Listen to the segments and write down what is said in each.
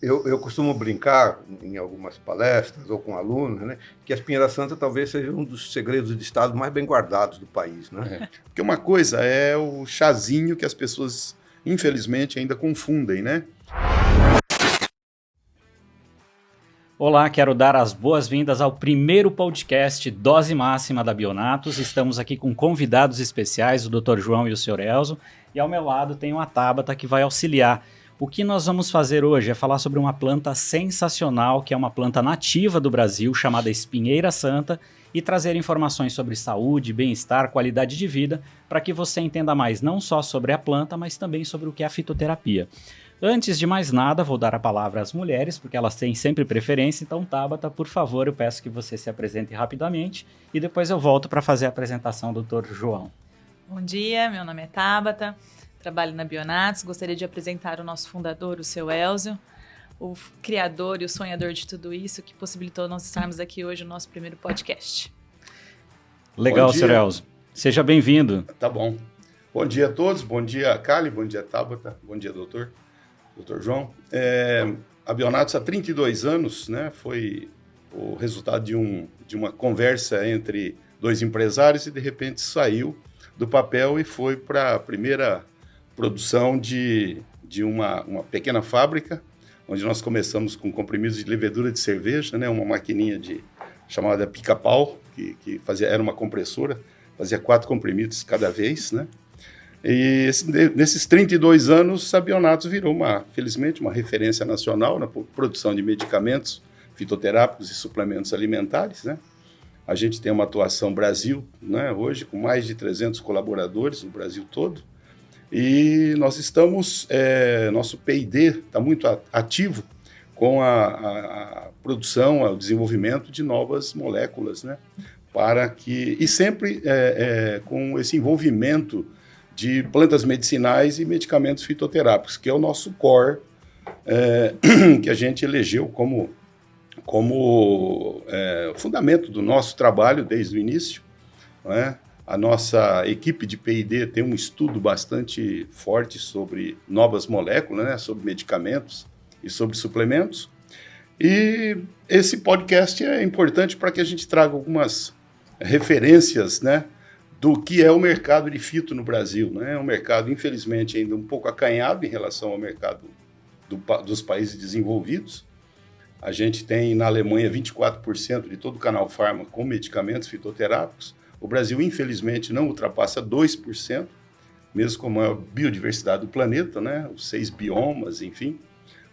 Eu costumo brincar em algumas palestras ou com alunos, né, que a Espinheira Santa talvez seja um dos segredos de Estado mais bem guardados do país. Né? Porque uma coisa é o chazinho que as pessoas, infelizmente, ainda confundem, né? Olá, quero dar as boas-vindas ao primeiro podcast Dose Máxima da Bionatus. Estamos aqui com convidados especiais, o Dr. João e o Sr. Elzo, e ao meu lado tem a Tabata que vai auxiliar. O que nós vamos fazer hoje é falar sobre uma planta sensacional, que é uma planta nativa do Brasil, chamada Espinheira Santa, e trazer informações sobre saúde, bem-estar, qualidade de vida, para que você entenda mais não só sobre a planta, mas também sobre o que é a fitoterapia. Antes de mais nada, vou dar a palavra às mulheres, porque elas têm sempre preferência. Então, Tabata, por favor, eu peço que você se apresente rapidamente e depois eu volto para fazer a apresentação do Dr. João. Bom dia, meu nome é Tabata, trabalho na Bionatus. Gostaria de apresentar o nosso fundador, o seu Elzo, o criador e o sonhador de tudo isso, que possibilitou nós estarmos aqui hoje no nosso primeiro podcast. Legal, Sr. Elzo. Seja bem-vindo. Tá bom. Bom dia a todos, bom dia, Kali, bom dia, Tabata, bom dia, doutor. Dr. João, a Bionatus há 32 anos, né, foi o resultado de uma conversa entre dois empresários e de repente saiu do papel e foi para a primeira produção de uma pequena fábrica, onde nós começamos com comprimidos de levedura de cerveja, né, uma maquininha chamada pica-pau, que era uma compressora, fazia 4 comprimidos cada vez, né? E nesses 32 anos, a Bionatus virou, felizmente, uma referência nacional na produção de medicamentos fitoterápicos e suplementos alimentares, né? A gente tem uma atuação Brasil, né, hoje, com mais de 300 colaboradores no Brasil todo. E nós estamos, nosso P&D está muito ativo com a produção, o desenvolvimento de novas moléculas, né? E sempre com esse envolvimento de plantas medicinais e medicamentos fitoterápicos, que é o nosso core, que a gente elegeu como fundamento do nosso trabalho desde o início. Não é? A nossa equipe de P&D tem um estudo bastante forte sobre novas moléculas, né? Sobre medicamentos e sobre suplementos. E esse podcast é importante para que a gente traga algumas referências, né, do que é o mercado de fito no Brasil. Né? É um mercado, infelizmente, ainda um pouco acanhado em relação ao mercado dos países desenvolvidos. A gente tem, na Alemanha, 24% de todo o canal farma com medicamentos fitoterápicos. O Brasil, infelizmente, não ultrapassa 2%, mesmo como é a biodiversidade do planeta, né? Os 6 biomas, enfim,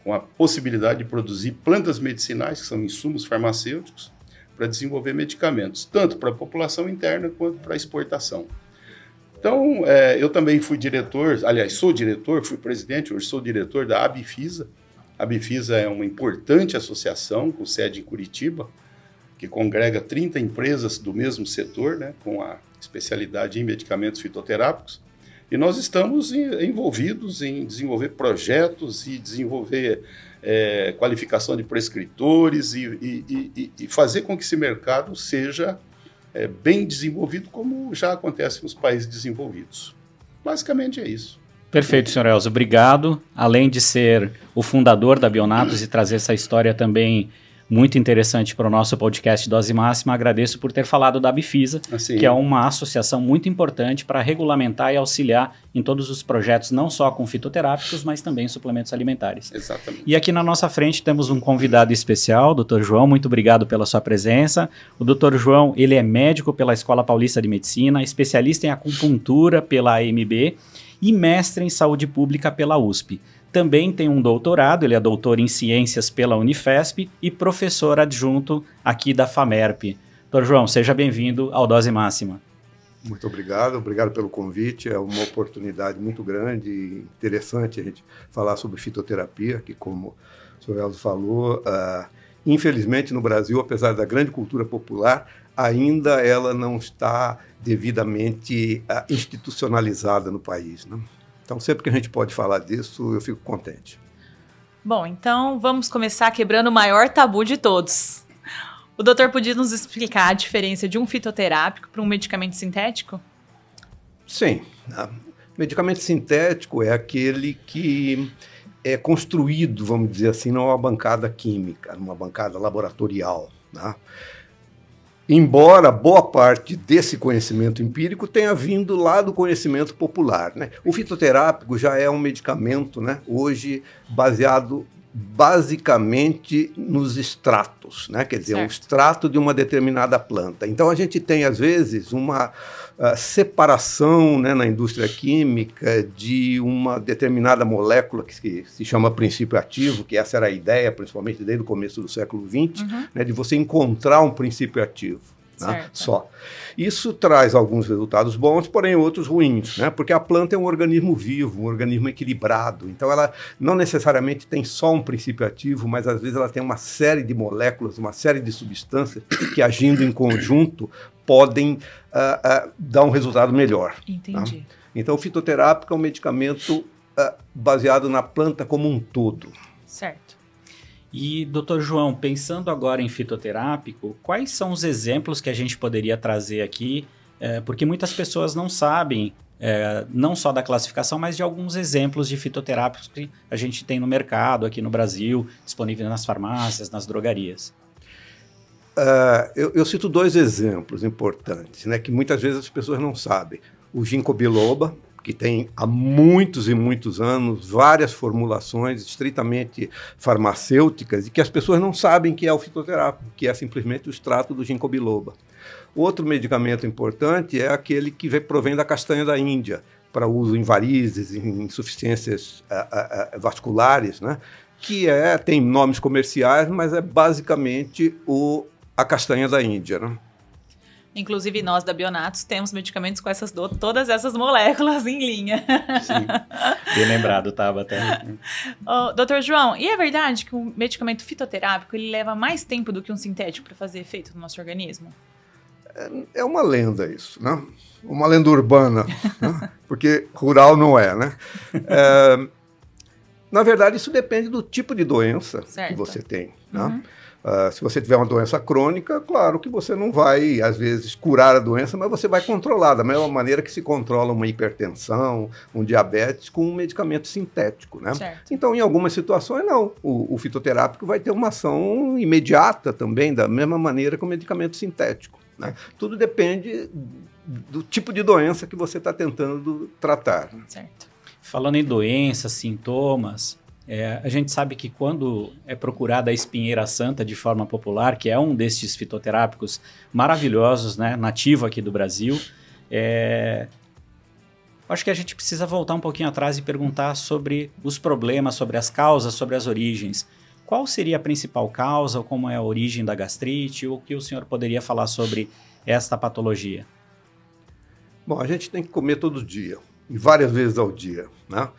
com a possibilidade de produzir plantas medicinais, que são insumos farmacêuticos, para desenvolver medicamentos, tanto para a população interna quanto para a exportação. Então, eu também fui diretor, fui presidente, hoje sou diretor da Abifisa. A Abifisa é uma importante associação com sede em Curitiba, que congrega 30 empresas do mesmo setor, né, com a especialidade em medicamentos fitoterápicos. E nós estamos envolvidos em desenvolver projetos e desenvolver qualificação de prescritores e fazer com que esse mercado seja bem desenvolvido, como já acontece nos países desenvolvidos. Basicamente é isso. Perfeito, Sr. Elzo. Obrigado. Além de ser o fundador da Bionatus e trazer essa história também muito interessante para o nosso podcast Dose Máxima, agradeço por ter falado da Abifisa, que é uma associação muito importante para regulamentar e auxiliar em todos os projetos, não só com fitoterápicos, mas também suplementos alimentares. Exatamente. E aqui na nossa frente temos um convidado especial, o Dr. João, muito obrigado pela sua presença. O Dr. João, ele é médico pela Escola Paulista de Medicina, especialista em acupuntura pela AMB e mestre em saúde pública pela USP. Também tem um doutorado, ele é doutor em ciências pela Unifesp e professor adjunto aqui da FAMERP. Dr. João, seja bem-vindo ao Dose Máxima. Muito obrigado pelo convite, é uma oportunidade muito grande e interessante a gente falar sobre fitoterapia, que como o Sr. Elzo falou, infelizmente no Brasil, apesar da grande cultura popular, ainda ela não está devidamente institucionalizada no país, né? Então, sempre que a gente pode falar disso, eu fico contente. Bom, então vamos começar quebrando o maior tabu de todos. O doutor podia nos explicar a diferença de um fitoterápico para um medicamento sintético? Sim. Medicamento sintético é aquele que é construído, vamos dizer assim, numa bancada química, numa bancada laboratorial, né? Embora boa parte desse conhecimento empírico tenha vindo lá do conhecimento popular, né? O fitoterápico já é um medicamento, né, hoje baseado basicamente nos extratos, né? Quer dizer, um extrato de uma determinada planta. Então a gente tem, às vezes, uma separação, né, na indústria química de uma determinada molécula que se chama princípio ativo, que essa era a ideia, principalmente desde o começo do século XX, né, de você encontrar um princípio ativo. Né? Só. Isso traz alguns resultados bons, porém outros ruins, né? Porque a planta é um organismo vivo, um organismo equilibrado. Então ela não necessariamente tem só um princípio ativo, mas às vezes ela tem uma série de moléculas, uma série de substâncias que agindo em conjunto podem dar um resultado melhor. Entendi. Tá? Então o fitoterápico é um medicamento baseado na planta como um todo. Certo. E, doutor João, pensando agora em fitoterápico, quais são os exemplos que a gente poderia trazer aqui? Porque muitas pessoas não sabem, não só da classificação, mas de alguns exemplos de fitoterápicos que a gente tem no mercado aqui no Brasil, disponível nas farmácias, nas drogarias. Eu cito 2 exemplos importantes, né, que muitas vezes as pessoas não sabem. O ginkgo biloba, que tem há muitos e muitos anos várias formulações estritamente farmacêuticas e que as pessoas não sabem que é o fitoterápico, que é simplesmente o extrato do ginkgo biloba. Outro medicamento importante é aquele que provém da castanha da Índia, para uso em varizes, em insuficiências vasculares, né? Que tem nomes comerciais, mas é basicamente a castanha da Índia, né? Inclusive, nós da Bionatos temos medicamentos com todas essas moléculas em linha. Sim, bem lembrado, Tabata. Doutor João, e é verdade que o medicamento fitoterápico ele leva mais tempo do que um sintético para fazer efeito no nosso organismo? É uma lenda isso, né? Uma lenda urbana, né? Porque rural não é, né? Na verdade, isso depende do tipo de doença que você tem, né? Se você tiver uma doença crônica, claro que você não vai, às vezes, curar a doença, mas você vai controlar, da mesma maneira que se controla uma hipertensão, um diabetes, com um medicamento sintético, né? Então, em algumas situações, não. O fitoterápico vai ter uma ação imediata também, da mesma maneira que o medicamento sintético, né? Tudo depende do tipo de doença que você está tentando tratar. Certo. Falando em doenças, sintomas... a gente sabe que quando é procurada a espinheira santa de forma popular, que é um destes fitoterápicos maravilhosos, né, nativo aqui do Brasil, acho que a gente precisa voltar um pouquinho atrás e perguntar sobre os problemas, sobre as causas, sobre as origens. Qual seria a principal causa, ou como é a origem da gastrite, ou o que o senhor poderia falar sobre esta patologia? Bom, a gente tem que comer todo dia, e várias vezes ao dia, né?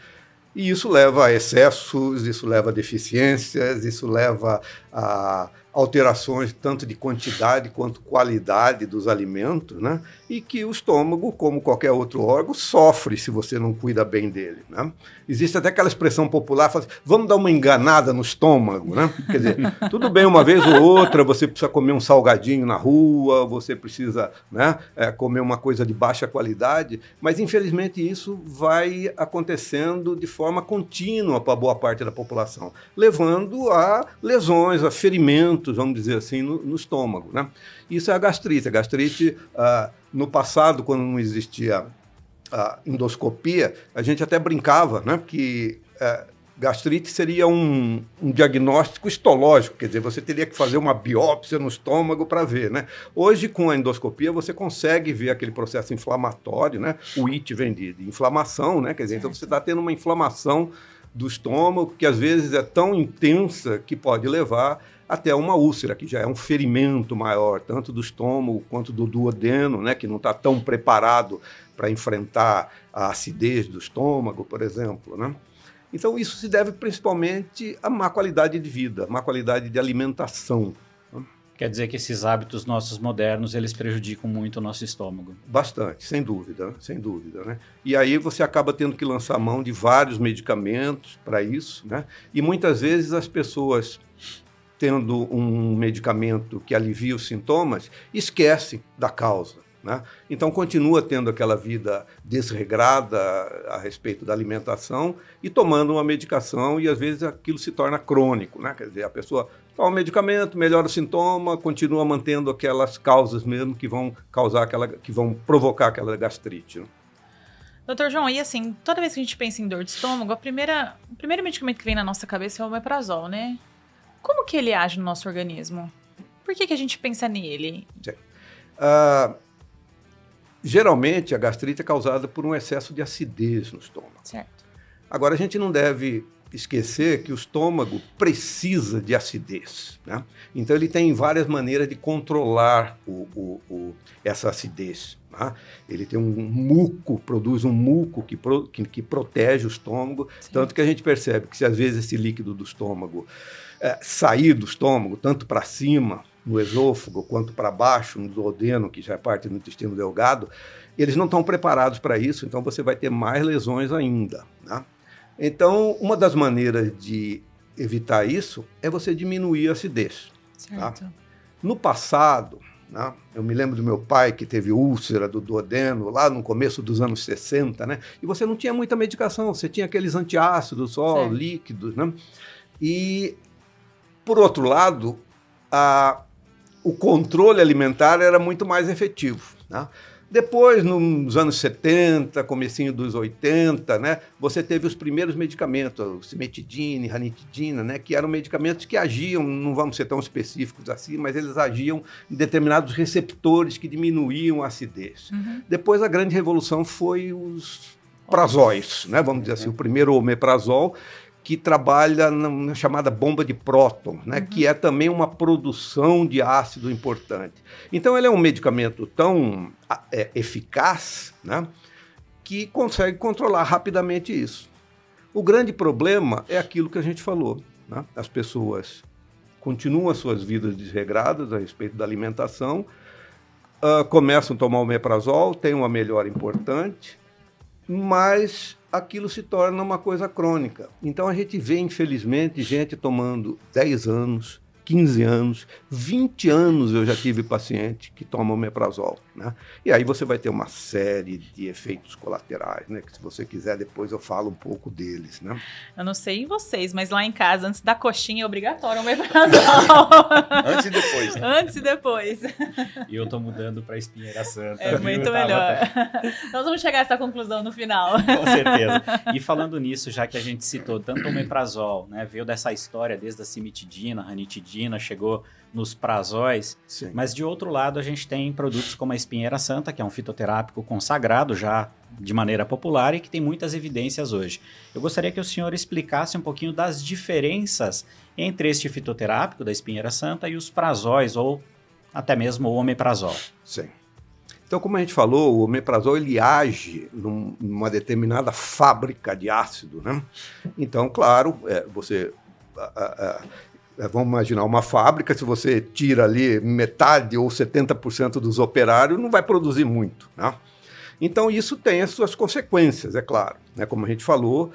E isso leva a excessos, isso leva a deficiências, isso leva a alterações tanto de quantidade quanto qualidade dos alimentos, né? E que o estômago, como qualquer outro órgão, sofre se você não cuida bem dele, né? Existe até aquela expressão popular, fala assim, vamos dar uma enganada no estômago, né? Quer dizer, tudo bem, uma vez ou outra você precisa comer um salgadinho na rua, você precisa, né, comer uma coisa de baixa qualidade, mas infelizmente isso vai acontecendo de forma contínua para boa parte da população, levando a lesões, a ferimentos, vamos dizer assim, no estômago, né? Isso é a gastrite. A gastrite, no passado, quando não existia a endoscopia, a gente até brincava, né, que gastrite seria um diagnóstico histológico, quer dizer, você teria que fazer uma biópsia no estômago para ver, né? Hoje, com a endoscopia, você consegue ver aquele processo inflamatório, né? O IT vem de inflamação, né? Quer dizer, então você está tendo uma inflamação do estômago que às vezes é tão intensa que pode levar até uma úlcera, que já é um ferimento maior, tanto do estômago quanto do duodeno, né, que não está tão preparado para enfrentar a acidez do estômago, por exemplo, né? Então, isso se deve principalmente à má qualidade de vida, má qualidade de alimentação. Quer dizer que esses hábitos nossos modernos, eles prejudicam muito o nosso estômago? Bastante, sem dúvida, né? E aí você acaba tendo que lançar mão de vários medicamentos para isso, né? E muitas vezes as pessoas, tendo um medicamento que alivia os sintomas, esquecem da causa, né? Então, continua tendo aquela vida desregrada a respeito da alimentação e tomando uma medicação, e às vezes aquilo se torna crônico, né? Quer dizer, a pessoa toma um medicamento, melhora o sintoma, continua mantendo aquelas causas mesmo que vão que vão provocar aquela gastrite, né? Doutor João, e assim, toda vez que a gente pensa em dor de estômago, o primeiro medicamento que vem na nossa cabeça é o omeprazol, né? Como que ele age no nosso organismo? Por que a gente pensa nele? Geralmente, a gastrite é causada por um excesso de acidez no estômago. Certo. Agora, a gente não deve esquecer que o estômago precisa de acidez, né? Então, ele tem várias maneiras de controlar essa acidez, né? Ele tem um muco, produz um muco que protege o estômago. Sim. Tanto que a gente percebe que se às vezes esse líquido do estômago sair do estômago, tanto para cima, no esôfago, quanto para baixo, no duodeno, que já é parte do intestino delgado, eles não estão preparados para isso, então você vai ter mais lesões ainda, né? Então, uma das maneiras de evitar isso é você diminuir a acidez. Certo. Tá? No passado, né, eu me lembro do meu pai que teve úlcera do duodeno lá no começo dos anos 60, né? E você não tinha muita medicação, você tinha aqueles antiácidos só, certo, líquidos, né? E, por outro lado, o controle alimentar era muito mais efetivo, né? Depois, nos anos 70, comecinho dos 80, né, você teve os primeiros medicamentos, cimetidina, ranitidina, né, que eram medicamentos que agiam, não vamos ser tão específicos assim, mas eles agiam em determinados receptores que diminuíam a acidez. Uhum. Depois, a grande revolução foi os prazóis, né, vamos dizer assim, o primeiro omeprazol, que trabalha na chamada bomba de próton, né, que é também uma produção de ácido importante. Então, ele é um medicamento tão eficaz, né, que consegue controlar rapidamente isso. O grande problema é aquilo que a gente falou, né? As pessoas continuam as suas vidas desregradas a respeito da alimentação, começam a tomar o omeprazol, tem uma melhora importante, mas aquilo se torna uma coisa crônica. Então a gente vê, infelizmente, gente tomando 10 anos, 15 anos, 20 anos eu já tive paciente que toma omeprazol, né? E aí você vai ter uma série de efeitos colaterais, né? Que se você quiser depois eu falo um pouco deles, né? Eu não sei em vocês, mas lá em casa, antes da coxinha é obrigatório omeprazol. Antes e depois, né? Antes e depois. E eu tô mudando para Espinheira Santa. É muito melhor. Nós vamos chegar a essa conclusão no final. Com certeza. E falando nisso, já que a gente citou tanto o omeprazol, né? Veio dessa história desde a cimetidina, ranitidina, chegou nos prazóis, sim, mas de outro lado a gente tem produtos como a Espinheira Santa, que é um fitoterápico consagrado já de maneira popular e que tem muitas evidências hoje. Eu gostaria que o senhor explicasse um pouquinho das diferenças entre este fitoterápico da Espinheira Santa e os prazóis ou até mesmo o omeprazol. Sim. Então, como a gente falou, o omeprazol ele age numa determinada fábrica de ácido, né? Então, claro, vamos imaginar uma fábrica, se você tira ali metade ou 70% dos operários, não vai produzir muito, né? Então, isso tem as suas consequências, é claro, né? Como a gente falou,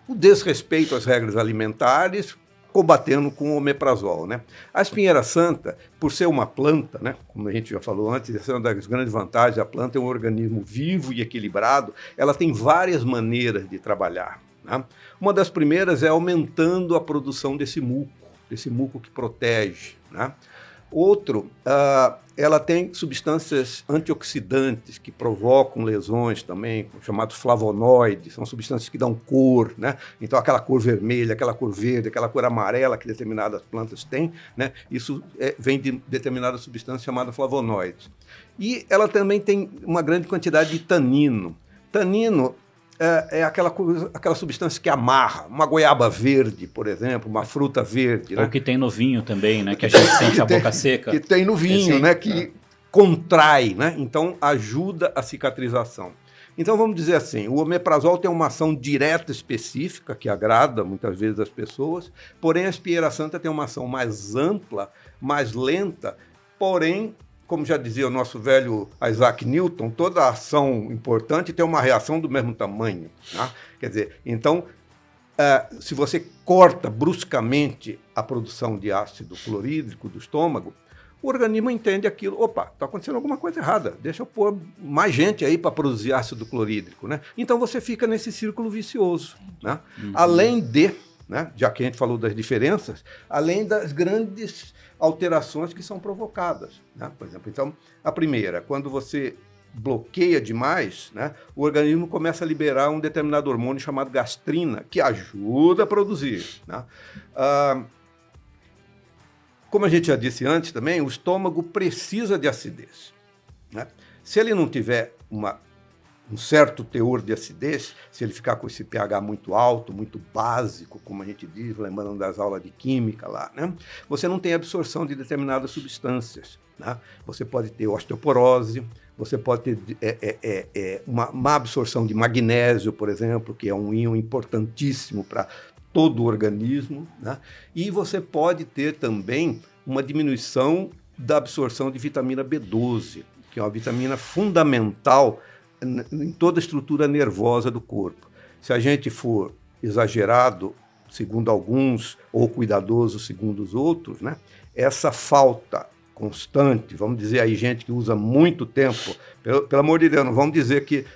o desrespeito às regras alimentares, combatendo com o omeprazol, né? A Espinheira Santa, por ser uma planta, né? Como a gente já falou antes, essa é uma das grandes vantagens, a planta é um organismo vivo e equilibrado, ela tem várias maneiras de trabalhar, né? Uma das primeiras é aumentando a produção desse muco que protege, né? Outro, ela tem substâncias antioxidantes que provocam lesões também, chamados flavonoides, são substâncias que dão cor, né? Então aquela cor vermelha, aquela cor verde, aquela cor amarela que determinadas plantas têm, né? Isso vem de determinada substância chamada flavonoides. E ela também tem uma grande quantidade de tanino. Tanino é aquela substância que amarra, uma goiaba verde, por exemplo, uma fruta verde. Ou né? que tem no vinho também, né? Que a gente sente a boca seca. Que tem no vinho, né? Que contrai, né? Então ajuda a cicatrização. Então vamos dizer assim, o omeprazol tem uma ação direta específica, que agrada muitas vezes as pessoas, porém a Espinheira Santa tem uma ação mais ampla, mais lenta, porém, como já dizia o nosso velho Isaac Newton, toda ação importante tem uma reação do mesmo tamanho, né? Quer dizer, então, se você corta bruscamente a produção de ácido clorídrico do estômago, o organismo entende aquilo, opa, está acontecendo alguma coisa errada, deixa eu pôr mais gente aí para produzir ácido clorídrico, né? Então você fica nesse círculo vicioso, né? Além de, né, já que a gente falou das diferenças, além das grandes alterações que são provocadas, né? Por exemplo, então, a primeira, quando você bloqueia demais, né, o organismo começa a liberar um determinado hormônio chamado gastrina, que ajuda a produzir, né? Como a gente já disse antes também, o estômago precisa de acidez, né? Se ele não tiver um certo teor de acidez, se ele ficar com esse pH muito alto, muito básico, como a gente diz, lembrando das aulas de química lá, né? Você não tem absorção de determinadas substâncias, né? Você pode ter osteoporose, você pode ter uma má absorção de magnésio, por exemplo, que é um íon importantíssimo para todo o organismo, né? E você pode ter também uma diminuição da absorção de vitamina B12, que é uma vitamina fundamental em toda a estrutura nervosa do corpo. Se a gente for exagerado, segundo alguns, ou cuidadoso, segundo os outros, né, essa falta constante, vamos dizer aí, gente que usa muito tempo, pelo amor de Deus, não vamos dizer que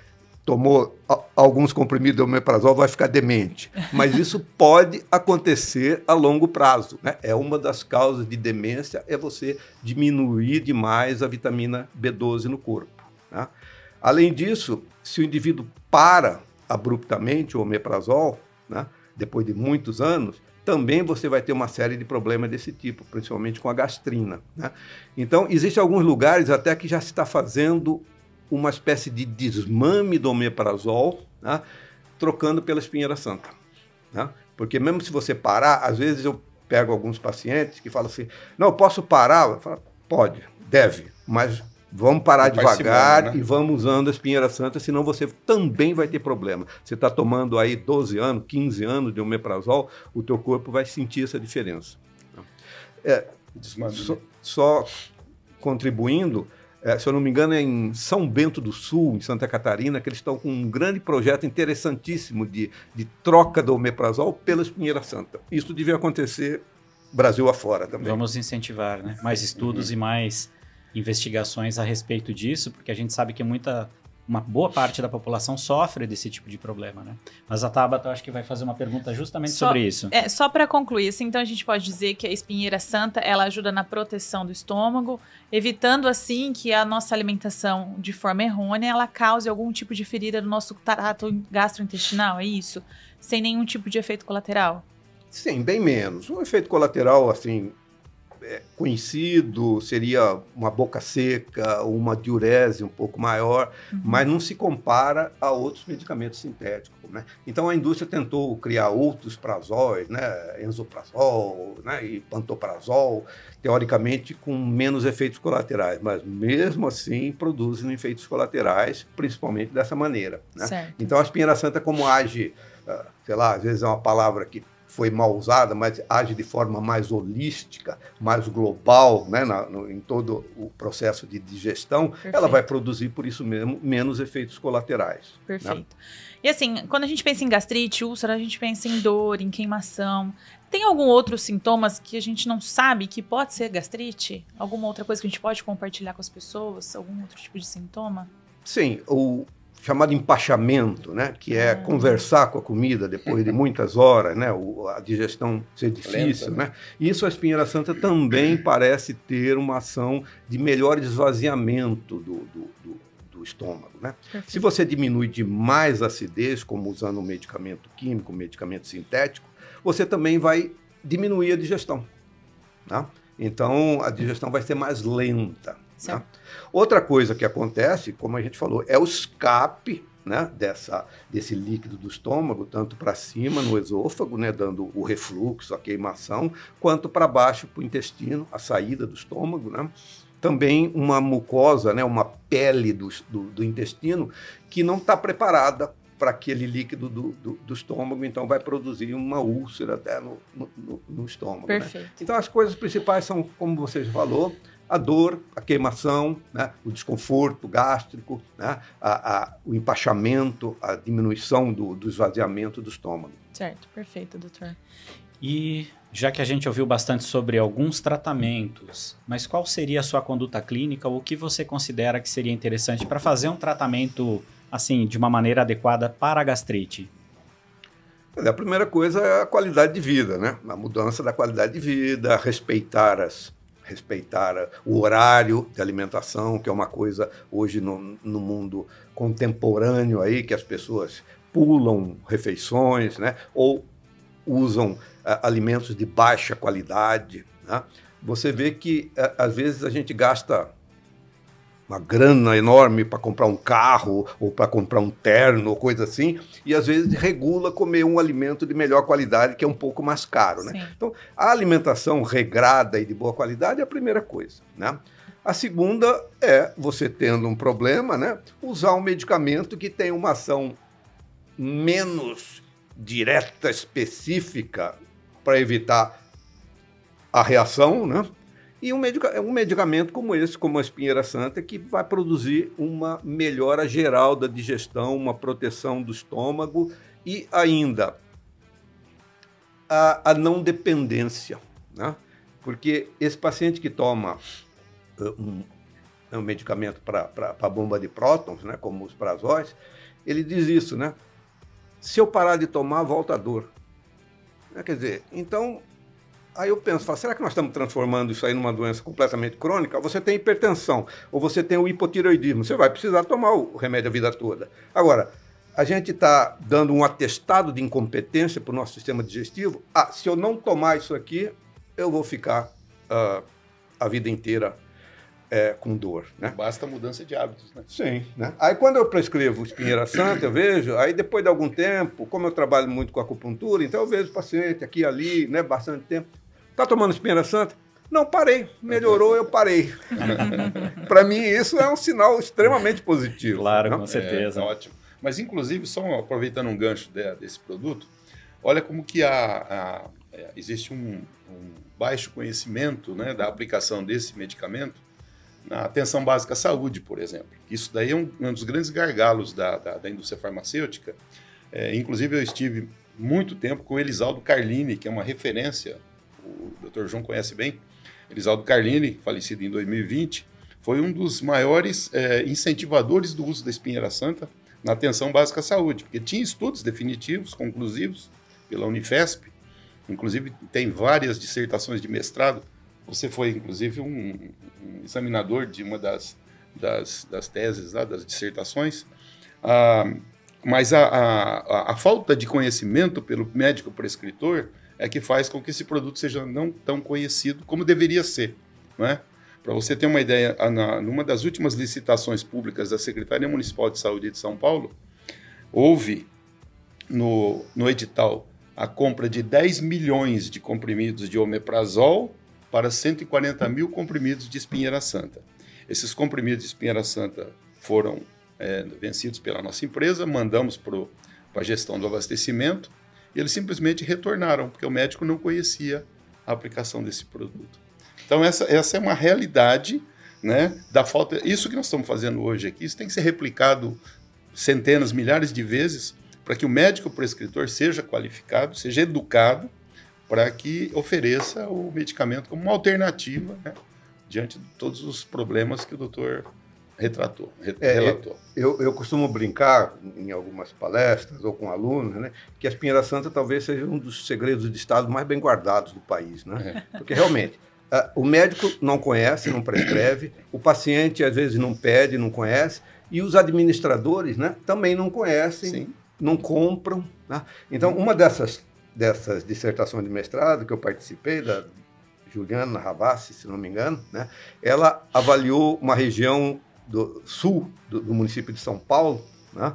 tomou alguns comprimidos de omeprazol, vai ficar demente. Mas isso pode acontecer a longo prazo, né? É uma das causas de demência, é você diminuir demais a vitamina B12 no corpo, né? Além disso, se o indivíduo para abruptamente o omeprazol, né, depois de muitos anos, também você vai ter uma série de problemas desse tipo, principalmente com a gastrina, né? Então, existem alguns lugares até que já se está fazendo uma espécie de desmame do omeprazol, né, trocando pela espinheira santa, né? Porque mesmo se você parar, às vezes eu pego alguns pacientes que falam assim, não, eu posso parar? Eu falo, pode, deve, mas vamos parar devagar, né? E vamos usando a espinheira santa, senão você também vai ter problema. Você está tomando aí 12 anos, 15 anos de omeprazol, o teu corpo vai sentir essa diferença. Só contribuindo, se eu não me engano, é em São Bento do Sul, em Santa Catarina, que eles estão com um grande projeto interessantíssimo de troca do omeprazol pela espinheira santa. Isso devia acontecer Brasil afora também. Vamos incentivar, né? Mais estudos e mais investigações a respeito disso, porque a gente sabe que uma boa parte da população sofre desse tipo de problema, né? Mas a Tabata, eu acho que vai fazer uma pergunta justamente sobre isso. Só para concluir, assim, então a gente pode dizer que a espinheira santa, ela ajuda na proteção do estômago, evitando assim que a nossa alimentação de forma errônea, ela cause algum tipo de ferida no nosso trato gastrointestinal, é isso? Sem nenhum tipo de efeito colateral? Sim, bem menos. Um efeito colateral, assim, conhecido seria uma boca seca, uma diurese um pouco maior, mas não se compara a outros medicamentos sintéticos, né? Então a indústria tentou criar outros prazóis, né? Enzoprazol, né? E pantoprazol, teoricamente com menos efeitos colaterais, mas mesmo assim produzem efeitos colaterais, principalmente dessa maneira, né? Certo. Então a espinheira santa, como age, sei lá, às vezes é uma palavra que foi mal usada, mas age de forma mais holística, mais global, né, em todo o processo de digestão. Perfeito. Ela vai produzir, por isso mesmo, menos efeitos colaterais. Perfeito. Né? E assim, quando a gente pensa em gastrite, úlcera, a gente pensa em dor, em queimação. Tem algum outro sintomas que a gente não sabe que pode ser gastrite? Alguma outra coisa que a gente pode compartilhar com as pessoas? Algum outro tipo de sintoma? Sim, o chamado empachamento, né, que é conversar com a comida depois de muitas horas, né, a digestão ser difícil, né? Isso a espinheira santa também parece ter uma ação de melhor esvaziamento do estômago, né? Se você diminui demais a acidez, como usando um medicamento químico, um medicamento sintético, você também vai diminuir a digestão, né? Então a digestão vai ser mais lenta. Né? Outra coisa que acontece, como a gente falou, é o escape, né, desse líquido do estômago, tanto para cima no esôfago, né, dando o refluxo, a queimação, quanto para baixo para o intestino, a saída do estômago, né? Também uma mucosa, né, uma pele do intestino que não está preparada para aquele líquido do estômago, então vai produzir uma úlcera até no estômago. Perfeito. Né? Então as coisas principais são, como você já falou, a dor, a queimação, né, o desconforto gástrico, né, o empachamento, a diminuição do esvaziamento do estômago. Certo, perfeito, doutor. E já que a gente ouviu bastante sobre alguns tratamentos, mas qual seria a sua conduta clínica ou o que você considera que seria interessante para fazer um tratamento assim de uma maneira adequada para a gastrite? A primeira coisa é a qualidade de vida, né? A mudança da qualidade de vida, respeitar o horário de alimentação, que é uma coisa hoje no mundo contemporâneo aí, que as pessoas pulam refeições, né? Ou usam alimentos de baixa qualidade, né? Você vê que, às vezes, a gente gasta uma grana enorme para comprar um carro ou para comprar um terno ou coisa assim, e às vezes regula comer um alimento de melhor qualidade, que é um pouco mais caro, né? Então, a alimentação regrada e de boa qualidade é a primeira coisa, né? A segunda é, você tendo um problema, né, usar um medicamento que tem uma ação menos direta, específica, para evitar a reação, né? E um medicamento como esse, como a espinheira santa, que vai produzir uma melhora geral da digestão, uma proteção do estômago e ainda a não dependência, né? Porque esse paciente que toma um medicamento para a bomba de prótons, né, como os prazóis, ele diz isso, né? Se eu parar de tomar, volta a dor. Quer dizer, então... Aí eu penso, será que nós estamos transformando isso aí numa doença completamente crônica? Você tem hipertensão, ou você tem o hipotireoidismo, você vai precisar tomar o remédio a vida toda. Agora, a gente está dando um atestado de incompetência para o nosso sistema digestivo. Se eu não tomar isso aqui, eu vou ficar a vida inteira com dor, né? Basta a mudança de hábitos, né? Sim, né? Aí quando eu prescrevo espinheira santa, eu vejo, aí depois de algum tempo, como eu trabalho muito com acupuntura, então eu vejo o paciente aqui e ali, né, bastante tempo. Tá tomando espinheira santa? Não, parei. Melhorou, eu parei. Para mim, isso é um sinal extremamente positivo. Claro, não? Com certeza. Ótimo. Mas, inclusive, só aproveitando um gancho desse produto, olha como que existe um baixo conhecimento, né, da aplicação desse medicamento na atenção básica à saúde, por exemplo. Isso daí é um dos grandes gargalos da indústria farmacêutica. Inclusive, eu estive muito tempo com o Elisaldo Carlini, que é uma referência, o Dr. João conhece bem. Elisaldo Carlini, falecido em 2020, foi um dos maiores incentivadores do uso da espinheira santa na atenção básica à saúde, porque tinha estudos definitivos, conclusivos, pela Unifesp, inclusive tem várias dissertações de mestrado. Você foi, inclusive, um examinador de uma das teses, lá, das dissertações. Mas a falta de conhecimento pelo médico prescritor é que faz com que esse produto seja não tão conhecido como deveria ser, não é? Para você ter uma ideia, numa das últimas licitações públicas da Secretaria Municipal de Saúde de São Paulo, houve no edital a compra de 10 milhões de comprimidos de omeprazol para 140 mil comprimidos de espinheira santa. Esses comprimidos de espinheira santa foram vencidos pela nossa empresa, mandamos para a gestão do abastecimento, e eles simplesmente retornaram, porque o médico não conhecia a aplicação desse produto. Então, essa é uma realidade, né, da falta. Isso que nós estamos fazendo hoje aqui, isso tem que ser replicado centenas, milhares de vezes, para que o médico prescritor seja qualificado, seja educado, para que ofereça o medicamento como uma alternativa, né, diante de todos os problemas que o doutor relatou. Eu costumo brincar em algumas palestras ou com alunos, né, que a espinheira santa talvez seja um dos segredos de Estado mais bem guardados do país, né? Porque realmente o médico não conhece, não prescreve, o paciente às vezes não pede, não conhece, e os administradores, né, também não conhecem, sim, não compram, né? Então, uma dessas dissertações de mestrado que eu participei, da Juliana Ravassi, se não me engano, né, ela avaliou uma região do sul do município de São Paulo, né,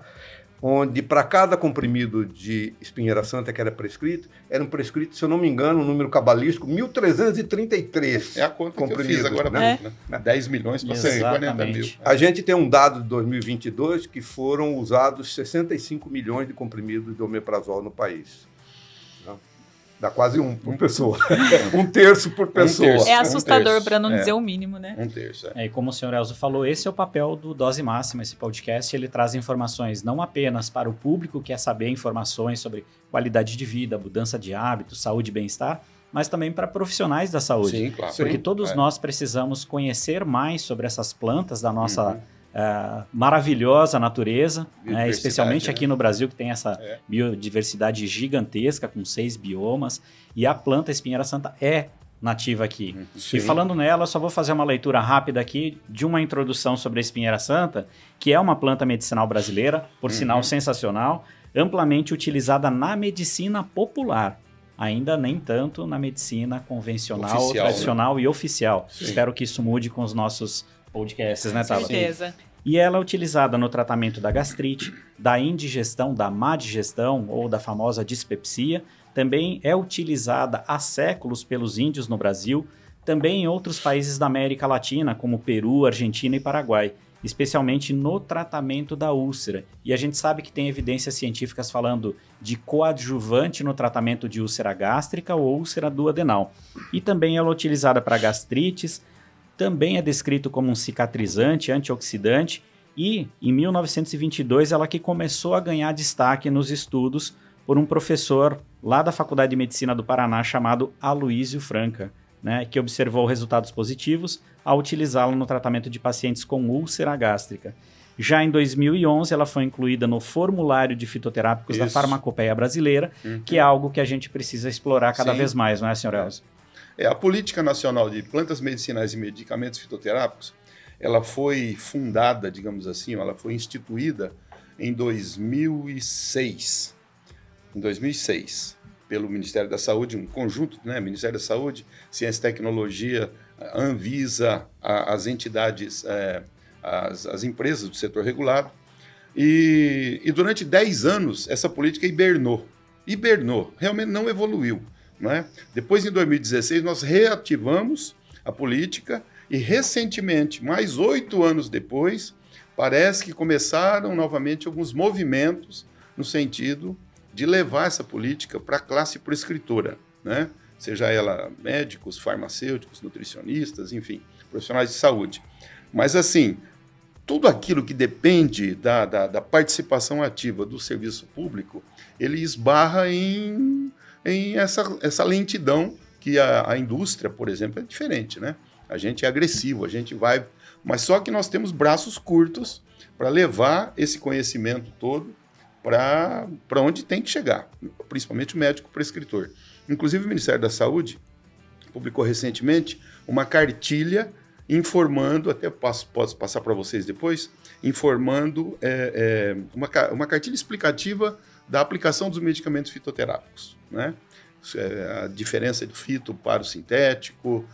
onde para cada comprimido de espinheira santa que era prescrito, eram prescritos, se eu não me engano, um número cabalístico, 1.333. É a conta que eu fiz agora, né? 10 milhões para 140 mil. A gente tem um dado de 2022 que foram usados 65 milhões de comprimidos de omeprazol no país. Dá quase um por pessoa. Um terço por pessoa. terço. É assustador, para não É. dizer o mínimo, né? Um terço, E como o senhor Elzo falou, esse é o papel do Dose Máxima, esse podcast. Ele traz informações não apenas para o público que quer saber informações sobre qualidade de vida, mudança de hábitos, saúde e bem-estar, mas também para profissionais da saúde. Sim, claro. Porque Sim, todos nós precisamos conhecer mais sobre essas plantas da nossa maravilhosa natureza, né? Especialmente aqui no Brasil, que tem essa biodiversidade gigantesca, com 6 biomas, e a planta espinheira santa é nativa aqui. Sim. E falando nela, eu só vou fazer uma leitura rápida aqui de uma introdução sobre a espinheira santa, que é uma planta medicinal brasileira, por sinal sensacional, amplamente utilizada na medicina popular. Ainda nem tanto na medicina convencional, Oficial, tradicional e oficial. Sim. Espero que isso mude com os nossos podcasts, né, Com Tala? certeza. E ela é utilizada no tratamento da gastrite, da indigestão, da má digestão ou da famosa dispepsia. Também é utilizada há séculos pelos índios no Brasil, também em outros países da América Latina, como Peru, Argentina e Paraguai, especialmente no tratamento da úlcera. E a gente sabe que tem evidências científicas falando de coadjuvante no tratamento de úlcera gástrica ou úlcera duodenal. E também ela é utilizada para gastrites, também é descrito como um cicatrizante, antioxidante, e em 1922 ela que começou a ganhar destaque nos estudos por um professor lá da Faculdade de Medicina do Paraná chamado Aloísio Franca, né, que observou resultados positivos ao utilizá-la no tratamento de pacientes com úlcera gástrica. Já em 2011 ela foi incluída no formulário de fitoterápicos da Farmacopeia Brasileira, que é algo que a gente precisa explorar cada vez mais, não é, senhor Elzo? A Política Nacional de Plantas Medicinais e Medicamentos Fitoterápicos, ela foi fundada, digamos assim, ela foi instituída em 2006. Em 2006, pelo Ministério da Saúde, um conjunto, né? Ministério da Saúde, Ciência e Tecnologia, Anvisa, as entidades, as empresas do setor regulado. E durante 10 anos, essa política hibernou, realmente não evoluiu. Não é? Depois, em 2016, nós reativamos a política e, recentemente, mais 8 anos depois, parece que começaram novamente alguns movimentos no sentido de levar essa política para a classe prescritora, né? Seja ela médicos, farmacêuticos, nutricionistas, enfim, profissionais de saúde. Mas, assim, tudo aquilo que depende da participação ativa do serviço público, ele esbarra em essa lentidão que a indústria, por exemplo, é diferente, né? A gente é agressivo, a gente vai... Mas só que nós temos braços curtos para levar esse conhecimento todo para onde tem que chegar, principalmente o médico prescritor. Inclusive, o Ministério da Saúde publicou recentemente uma cartilha informando, até posso passar para vocês depois, informando uma cartilha explicativa da aplicação dos medicamentos fitoterápicos, né? A diferença de fito para o sintético,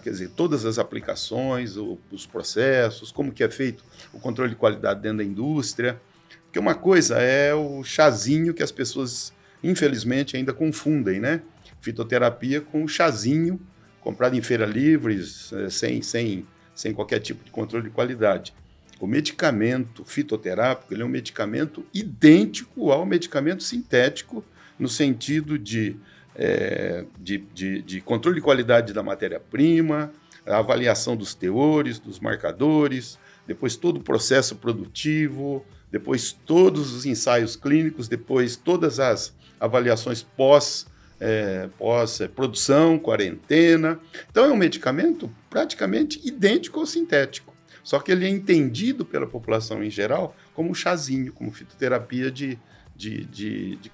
quer dizer, todas as aplicações, os processos, como que é feito o controle de qualidade dentro da indústria. Porque uma coisa é o chazinho que as pessoas, infelizmente, ainda confundem, né? Fitoterapia com o chazinho comprado em feira livre, sem qualquer tipo de controle de qualidade. O medicamento fitoterápico, ele é um medicamento idêntico ao medicamento sintético, no sentido de controle de qualidade da matéria-prima, a avaliação dos teores, dos marcadores, depois todo o processo produtivo, depois todos os ensaios clínicos, depois todas as avaliações pós-produção, quarentena. Então é um medicamento praticamente idêntico ao sintético, só que ele é entendido pela população em geral como um chazinho, como fitoterapia de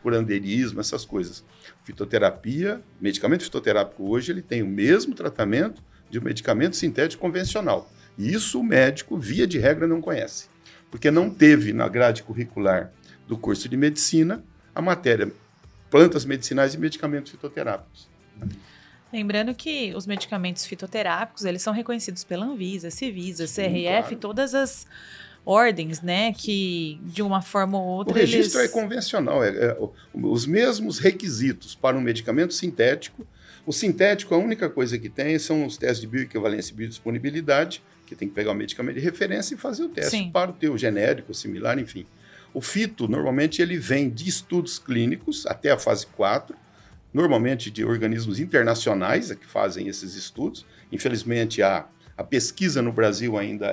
curandeirismo, essas coisas. Fitoterapia, medicamento fitoterápico hoje, ele tem o mesmo tratamento de um medicamento sintético convencional. E isso o médico, via de regra, não conhece, porque não teve na grade curricular do curso de medicina a matéria plantas medicinais e medicamentos fitoterápicos. Lembrando que os medicamentos fitoterápicos, eles são reconhecidos pela Anvisa, Civisa, CRF, claro. Todas as ordens, né, que de uma forma ou outra o registro é convencional, os mesmos requisitos para um medicamento sintético. O sintético, a única coisa que tem são os testes de bioequivalência e biodisponibilidade, que tem que pegar o medicamento de referência e fazer o teste Sim. para o teu genérico, similar, enfim. O fito, normalmente, ele vem de estudos clínicos até a fase 4, normalmente de organismos internacionais que fazem esses estudos. Infelizmente, a pesquisa no Brasil ainda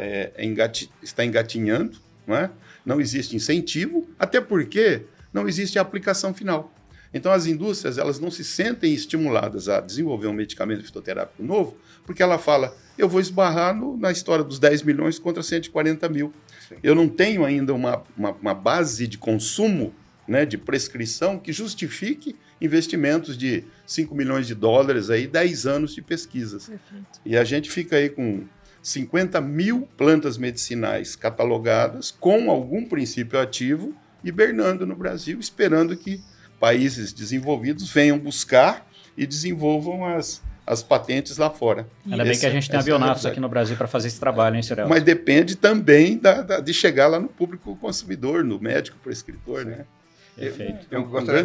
está engatinhando, não é? Não existe incentivo, até porque não existe a aplicação final. Então, as indústrias elas não se sentem estimuladas a desenvolver um medicamento fitoterápico novo, porque ela fala, eu vou esbarrar na história dos 10 milhões contra 140 mil. Sim. Eu não tenho ainda uma base de consumo, né, de prescrição que justifique investimentos de 5 milhões de dólares, aí, 10 anos de pesquisas. Perfeito. E a gente fica aí com 50 mil plantas medicinais catalogadas com algum princípio ativo hibernando no Brasil, esperando que países desenvolvidos venham buscar e desenvolvam as patentes lá fora. Ainda bem que a gente tem a Bionatos aqui no Brasil para fazer esse trabalho, hein, Sr. Elcio? Mas depende também de chegar lá no público consumidor, no médico prescritor, né? Perfeito. Eu gostaria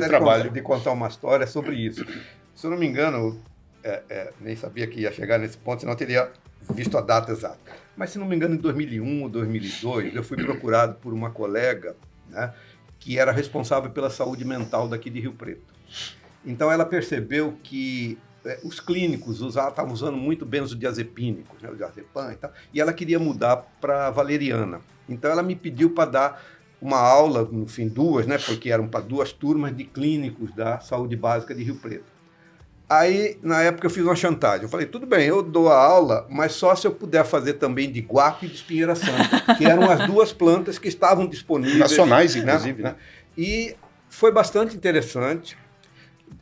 de contar uma história sobre isso. Se eu não me engano, nem sabia que ia chegar nesse ponto, senão eu teria visto a data exata. Mas, se não me engano, em 2001 ou 2002, eu fui procurado por uma colega, né, que era responsável pela saúde mental daqui de Rio Preto. Então, ela percebeu que os clínicos estavam usando muito benzodiazepínicos, né, o diazepam e tal, e ela queria mudar para valeriana. Então, ela me pediu para dar uma aula, no fim, duas, né, porque eram para 2 turmas de clínicos da saúde básica de Rio Preto. Aí, na época, eu fiz uma chantagem. Eu falei, tudo bem, eu dou a aula, mas só se eu puder fazer também de guaco e de espinheira santa, que eram as 2 plantas que estavam disponíveis. Nacionais, inclusive, né? E foi bastante interessante.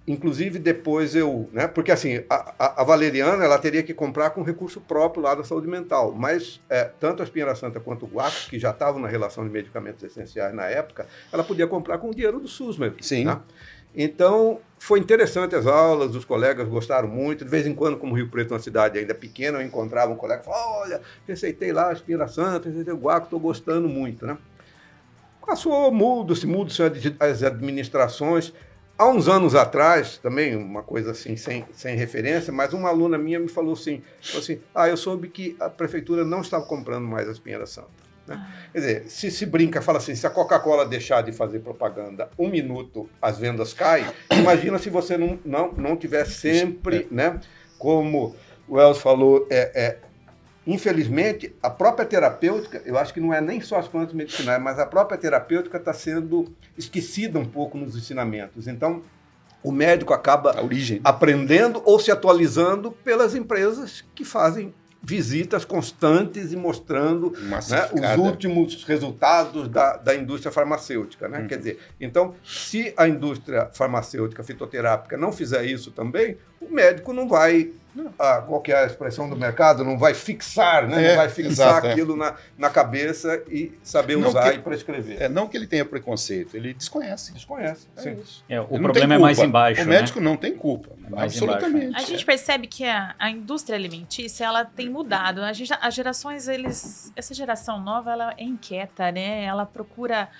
Inclusive, depois porque assim, a valeriana, ela teria que comprar com recurso próprio lá da saúde mental, mas tanto a espinheira santa quanto o guaco, que já estavam na relação de medicamentos essenciais na época, ela podia comprar com o dinheiro do SUS mesmo. Sim. Né? Então, foi interessante as aulas, os colegas gostaram muito. De vez em quando, como Rio Preto é uma cidade ainda pequena, eu encontrava um colega e falava, olha, receitei lá a espinheira santa, receitei o guaco, estou gostando muito. Né? Passou, muda-se as administrações. Há uns anos atrás, também uma coisa assim, sem referência, mas uma aluna minha me falou assim, eu soube que a prefeitura não estava comprando mais a espinheira santa. Né? Quer dizer, se brinca, fala assim, se a Coca-Cola deixar de fazer propaganda 1 minuto, as vendas caem, imagina se você não tiver sempre, né, como o Elcio falou, infelizmente, a própria terapêutica, eu acho que não é nem só as plantas medicinais, mas a própria terapêutica está sendo esquecida um pouco nos ensinamentos. Então, o médico acaba aprendendo ou se atualizando pelas empresas que fazem visitas constantes e mostrando, né, os últimos resultados da indústria farmacêutica. Né? Quer dizer, então, se a indústria farmacêutica fitoterápica não fizer isso também, o médico não vai, qual que é a expressão do mercado, não vai fixar, né? Não vai fixar aquilo na cabeça e saber usar e prescrever. Não que ele tenha preconceito, ele desconhece. Sim. O problema é mais embaixo. O médico não tem culpa, absolutamente. Embaixo. A gente percebe que a indústria alimentícia, ela tem mudado. As gerações, essa geração nova, ela é inquieta, né? Ela procura,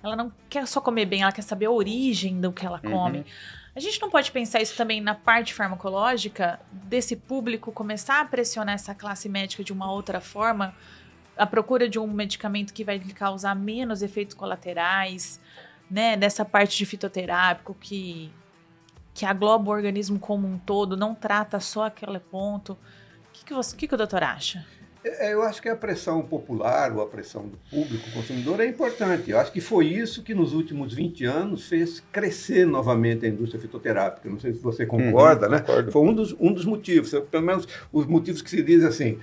ela não quer só comer bem, ela quer saber a origem do que ela come. A gente não pode pensar isso também na parte farmacológica, desse público começar a pressionar essa classe médica de uma outra forma, a procura de um medicamento que vai lhe causar menos efeitos colaterais, né? Dessa parte de fitoterápico que agloba o organismo como um todo, não trata só aquele ponto. O que o doutor acha? Eu acho que a pressão popular ou a pressão do público consumidor é importante. Eu acho que foi isso que nos últimos 20 anos fez crescer novamente a indústria fitoterápica. Não sei se você concorda, né? Concordo. Foi um dos motivos, pelo menos os motivos que se diz assim,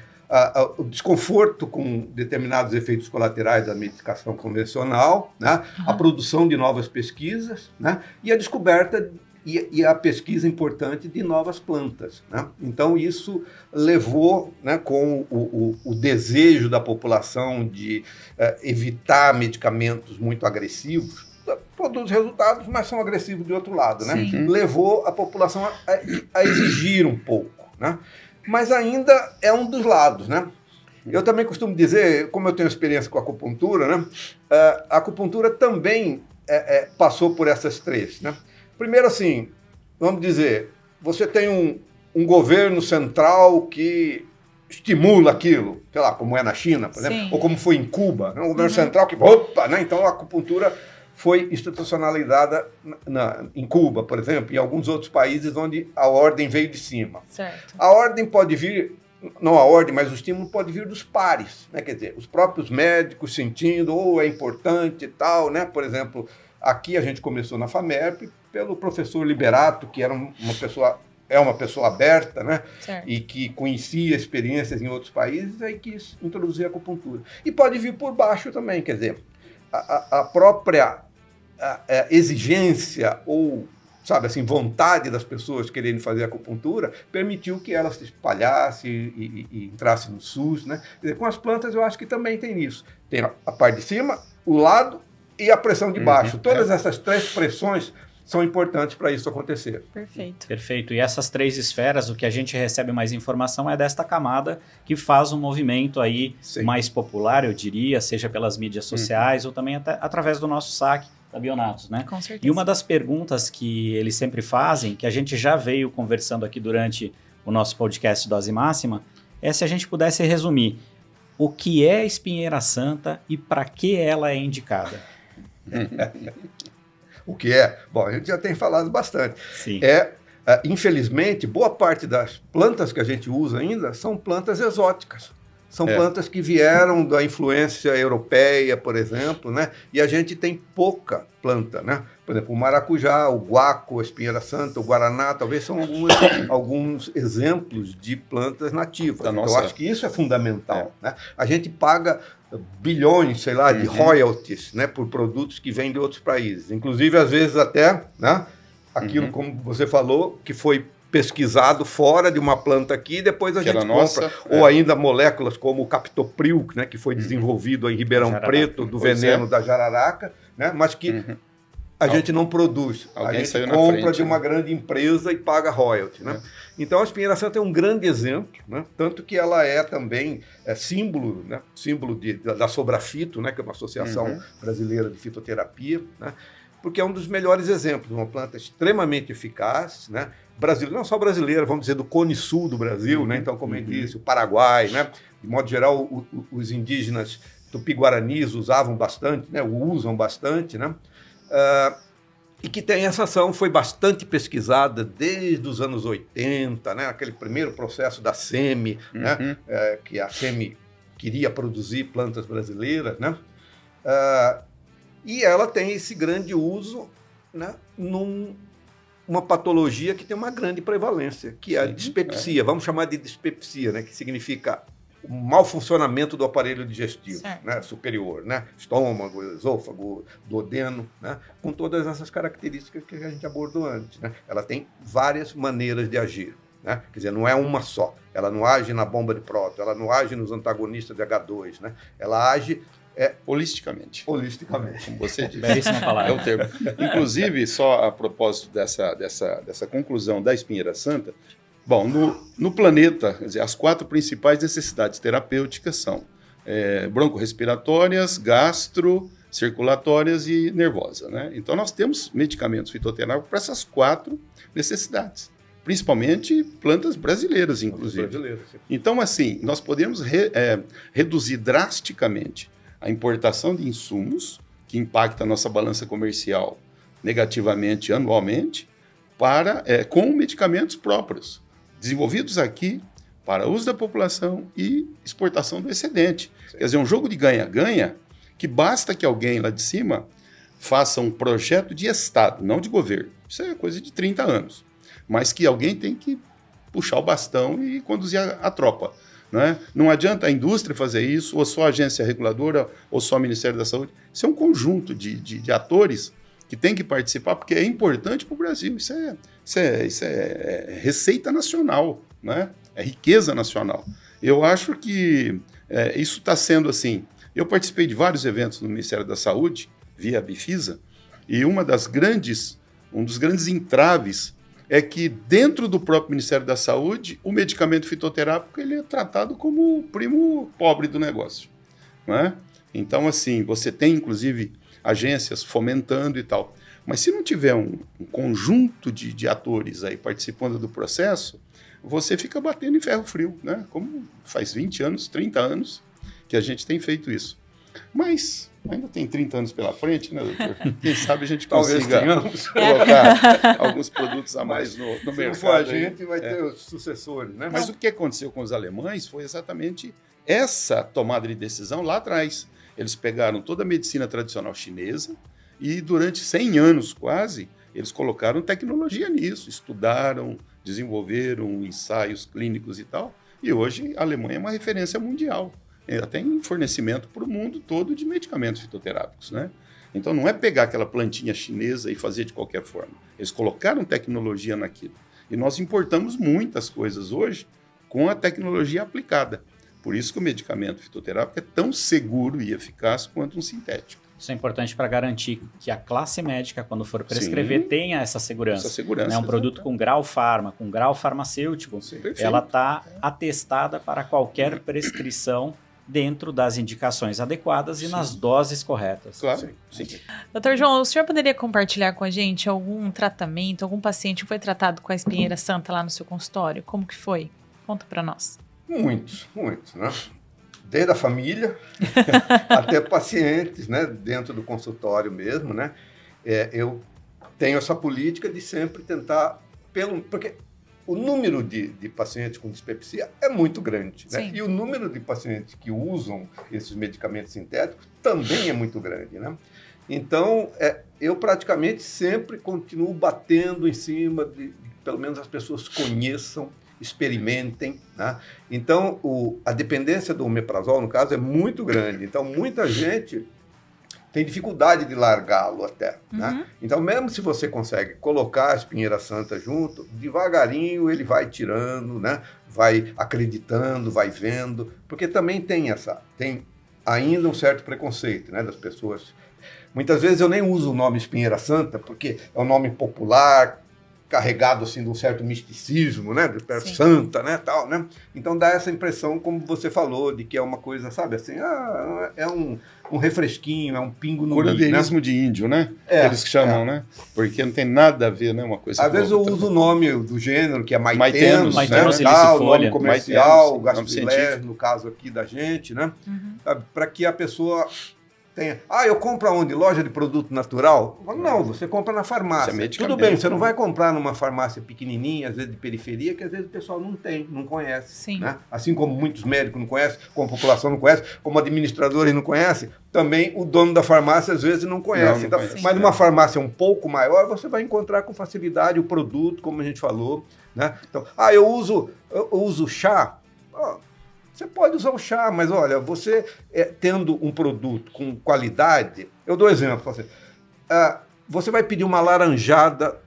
o desconforto com determinados efeitos colaterais da medicação convencional, né? A produção de novas pesquisas, né? E a descoberta e a pesquisa importante de novas plantas. Né? Então, isso levou, né, com o desejo da população de evitar medicamentos muito agressivos, produz resultados, mas são agressivos de outro lado. Né? Levou a população a exigir um pouco. Né? Mas ainda é um dos lados. Né? Eu também costumo dizer, como eu tenho experiência com a acupuntura, né, a acupuntura também passou por essas 3. Né? Primeiro, assim, vamos dizer, você tem um governo central que estimula aquilo, sei lá, como é na China, por exemplo, ou como foi em Cuba, né? Um governo central que, né? Então a acupuntura foi institucionalizada em Cuba, por exemplo, e em alguns outros países onde a ordem veio de cima. Certo. A ordem pode vir, não a ordem, mas o estímulo pode vir dos pares, né? Quer dizer, os próprios médicos sentindo, ou é importante e tal, né? Por exemplo, aqui a gente começou na FAMERP pelo professor Liberato, que era uma pessoa aberta, né? Certo. E que conhecia experiências em outros países, aí quis introduzir a acupuntura. E pode vir por baixo também, quer dizer, a própria exigência ou, sabe assim, vontade das pessoas quererem fazer acupuntura permitiu que ela se espalhasse e entrasse no SUS, né? Quer dizer, com as plantas eu acho que também tem isso. Tem a parte de cima, o lado e a pressão de baixo. Todas essas 3 pressões são importantes para isso acontecer. Perfeito. Perfeito. E essas 3 esferas, o que a gente recebe mais informação é desta camada que faz um movimento aí mais popular, eu diria, seja pelas mídias sociais ou também até através do nosso saque da Bionatos, né? Com certeza. E uma das perguntas que eles sempre fazem, que a gente já veio conversando aqui durante o nosso podcast Dose Máxima, é se a gente pudesse resumir o que é a espinheira santa e para que ela é indicada. O que é? Bom, a gente já tem falado bastante. Sim. Infelizmente, boa parte das plantas que a gente usa ainda são plantas exóticas. São plantas que vieram da influência europeia, por exemplo, né? E a gente tem pouca planta, né? Por exemplo, o maracujá, o guaco, a espinheira santa, o guaraná, talvez são alguns exemplos de plantas nativas. Então, eu acho que isso é fundamental, né? A gente paga bilhões, sei lá, de royalties, né, por produtos que vêm de outros países. Inclusive, às vezes até, né, aquilo, como você falou, que foi pesquisado fora de uma planta aqui, depois a gente compra. Ou ainda moléculas como o captopril, né, que foi desenvolvido em Ribeirão Preto, do veneno da jararaca, né, mas que a gente não produz. A gente compra de uma grande empresa e paga royalty, né? Então a espinheira santa é um grande exemplo, né? Tanto que ela é também símbolo, né? Símbolo da Sobrafito, né? Que é uma associação brasileira de fitoterapia, né? Porque é um dos melhores exemplos, uma planta extremamente eficaz, né? Não só brasileira, vamos dizer, do Cone Sul do Brasil, né? Então, como eu disse, o Paraguai, né? De modo geral, os indígenas tupi-guaranis usavam bastante, né? Usam bastante, né? E que tem essa ação, foi bastante pesquisada desde os anos 80, né? Aquele primeiro processo da SEMI, né? Que a SEMI queria produzir plantas brasileiras, né? E ela tem esse grande uso, né? Numa patologia que tem uma grande prevalência, que é a dispepsia, vamos chamar de dispepsia, né? Que significa o mau funcionamento do aparelho digestivo, né, superior, né, estômago, esôfago, duodeno, né, com todas essas características que a gente abordou antes, né. Ela tem várias maneiras de agir, né, quer dizer, não é uma só. Ela não age na bomba de próton, ela não age nos antagonistas de H2, né, ela age holisticamente. Holisticamente. Como você disse. Belíssima palavra. É o termo. Inclusive, só a propósito dessa conclusão da espinheira santa, bom, no planeta, quer dizer, as 4 principais necessidades terapêuticas são broncorrespiratórias, gastro, circulatórias e nervosa, né? Então, nós temos medicamentos fitoterápicos para essas 4 necessidades, principalmente plantas brasileiras, inclusive. Então, assim, nós podemos reduzir drasticamente a importação de insumos, que impacta a nossa balança comercial negativamente anualmente, com medicamentos próprios, desenvolvidos aqui para uso da população e exportação do excedente. Quer dizer, um jogo de ganha-ganha que basta que alguém lá de cima faça um projeto de Estado, não de governo. Isso é coisa de 30 anos. Mas que alguém tem que puxar o bastão e conduzir a tropa. Né? Não adianta a indústria fazer isso, ou só a agência reguladora, ou só o Ministério da Saúde. Isso é um conjunto de atores que tem que participar, porque é importante para o Brasil. Isso é receita nacional, né? É riqueza nacional. Eu acho que isso está sendo assim. Eu participei de vários eventos no Ministério da Saúde, via Bifisa, e um dos grandes entraves é que dentro do próprio Ministério da Saúde, o medicamento fitoterápico ele é tratado como o primo pobre do negócio. Né? Então, assim, você tem, inclusive, agências fomentando e tal. Mas se não tiver um conjunto de atores aí participando do processo, você fica batendo em ferro frio, né? Como faz 20 anos, 30 anos que a gente tem feito isso. Mas Ainda tem 30 anos pela frente, né, doutor? Quem sabe a gente Talvez consiga tenhamos. colocar alguns produtos a mais no Se não mercado. for a aí. gente, vai ter os sucessores, né? Mas o que aconteceu com os alemães foi exatamente essa tomada de decisão lá atrás. Eles pegaram toda a medicina tradicional chinesa e durante 100 anos quase, eles colocaram tecnologia nisso, estudaram, desenvolveram ensaios clínicos e tal. E hoje a Alemanha é uma referência mundial. Ela tem fornecimento para o mundo todo de medicamentos fitoterápicos, né? Então não é pegar aquela plantinha chinesa e fazer de qualquer forma. Eles colocaram tecnologia naquilo. E nós importamos muitas coisas hoje com a tecnologia aplicada. Por isso que o medicamento fitoterápico é tão seguro e eficaz quanto um sintético. Isso é importante para garantir que a classe médica, quando for prescrever, Sim, tenha essa segurança. essa segurança. Né? Um produto com grau farma, com grau farmacêutico, Perfeito. ela está atestada para qualquer prescrição dentro das indicações adequadas e Sim. nas doses corretas. Claro, sim. Doutor João, o senhor poderia compartilhar com a gente algum tratamento, algum paciente que foi tratado com a espinheira santa lá no seu consultório? Como que foi? Conta para nós. Muitos, né? Desde a família até pacientes, né? Dentro do consultório mesmo, né? Eu tenho essa política de sempre tentar, porque o número de pacientes com dispepsia é muito grande, né? Sim. E o número de pacientes que usam esses medicamentos sintéticos também é muito grande, né? Então, eu praticamente sempre continuo batendo em cima de pelo menos as pessoas conheçam, experimentem, né? Então, a dependência do omeprazol, no caso, é muito grande. Então, muita gente tem dificuldade de largá-lo até, né? Então, mesmo se você consegue colocar a espinheira santa junto, devagarinho ele vai tirando, né? Vai acreditando, vai vendo, porque também tem ainda um certo preconceito, né, das pessoas. Muitas vezes eu nem uso o nome espinheira santa, porque é um nome popular, carregado assim de um certo misticismo, né, de santa, né, tal, né? Então dá essa impressão, como você falou, de que é uma coisa, sabe, assim, é um refresquinho, é um pingo no Curandeirismo, né? de índio, né? Eles chamam, né? Porque não tem nada a ver, né, uma coisa Às com a vezes eu outra. uso o nome do gênero, que é Maitenus, Maitenus, né? Maitenus Tal, nome ilicifolia. comercial, Maitenus, nome Gastrolé, científico. no caso aqui da gente, né? Para que a pessoa tenha... eu compro aonde? Loja de produto natural? Eu falo, não, você compra na farmácia. Isso é medicamento, Tudo bem, você não né? vai comprar numa farmácia pequenininha, às vezes de periferia, que às vezes o pessoal não tem, não conhece. Sim. Né? Assim como muitos médicos não conhecem, como a população não conhece, como administradores não conhecem, também o dono da farmácia às vezes não conhece. Não Então, conhece, mas numa farmácia um pouco maior, você vai encontrar com facilidade o produto, como a gente falou. Né? Então, eu uso chá. Você pode usar o chá, mas olha, você tendo um produto com qualidade, eu dou exemplo. Você vai pedir uma laranjada,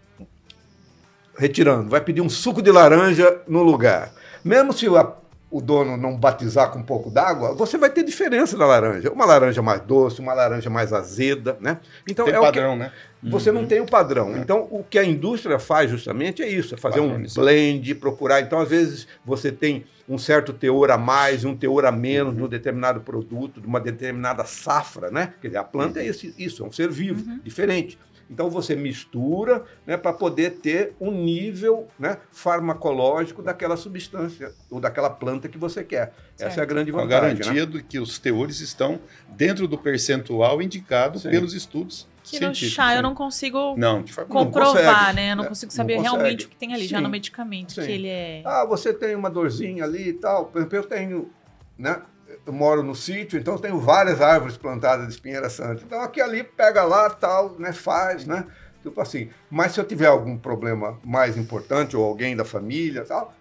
retirando, vai pedir um suco de laranja no lugar. Mesmo se o dono não batizar com um pouco d'água, você vai ter diferença da laranja. Uma laranja mais doce, uma laranja mais azeda, né? Então, Tem padrão, né? Você não tem o padrão. Então, o que a indústria faz justamente é isso, é fazer um blend, procurar. Então, às vezes, você tem um certo teor a mais e um teor a menos de um determinado produto, de uma determinada safra, né? Quer dizer, a planta é isso, é um ser vivo, diferente. Então, você mistura, né, para poder ter um nível, né, farmacológico daquela substância ou daquela planta que você quer. Certo. Essa é a grande Com a vantagem. garantia de que os teores estão dentro do percentual indicado Sim. pelos estudos Que no científicos. chá eu né? não consigo Não, de forma alguma. comprovar, consegue, né? Eu não né? consigo Não saber consegue. realmente o que tem ali, já Sim. no medicamento, Sim. que ele é... Você tem uma dorzinha ali e tal. Por exemplo, eu tenho, né? Eu moro no sítio, então eu tenho várias árvores plantadas de espinheira santa. Então aqui ali pega lá, tal, né? Faz, né? Tipo assim. Mas se eu tiver algum problema mais importante ou alguém da família, tal,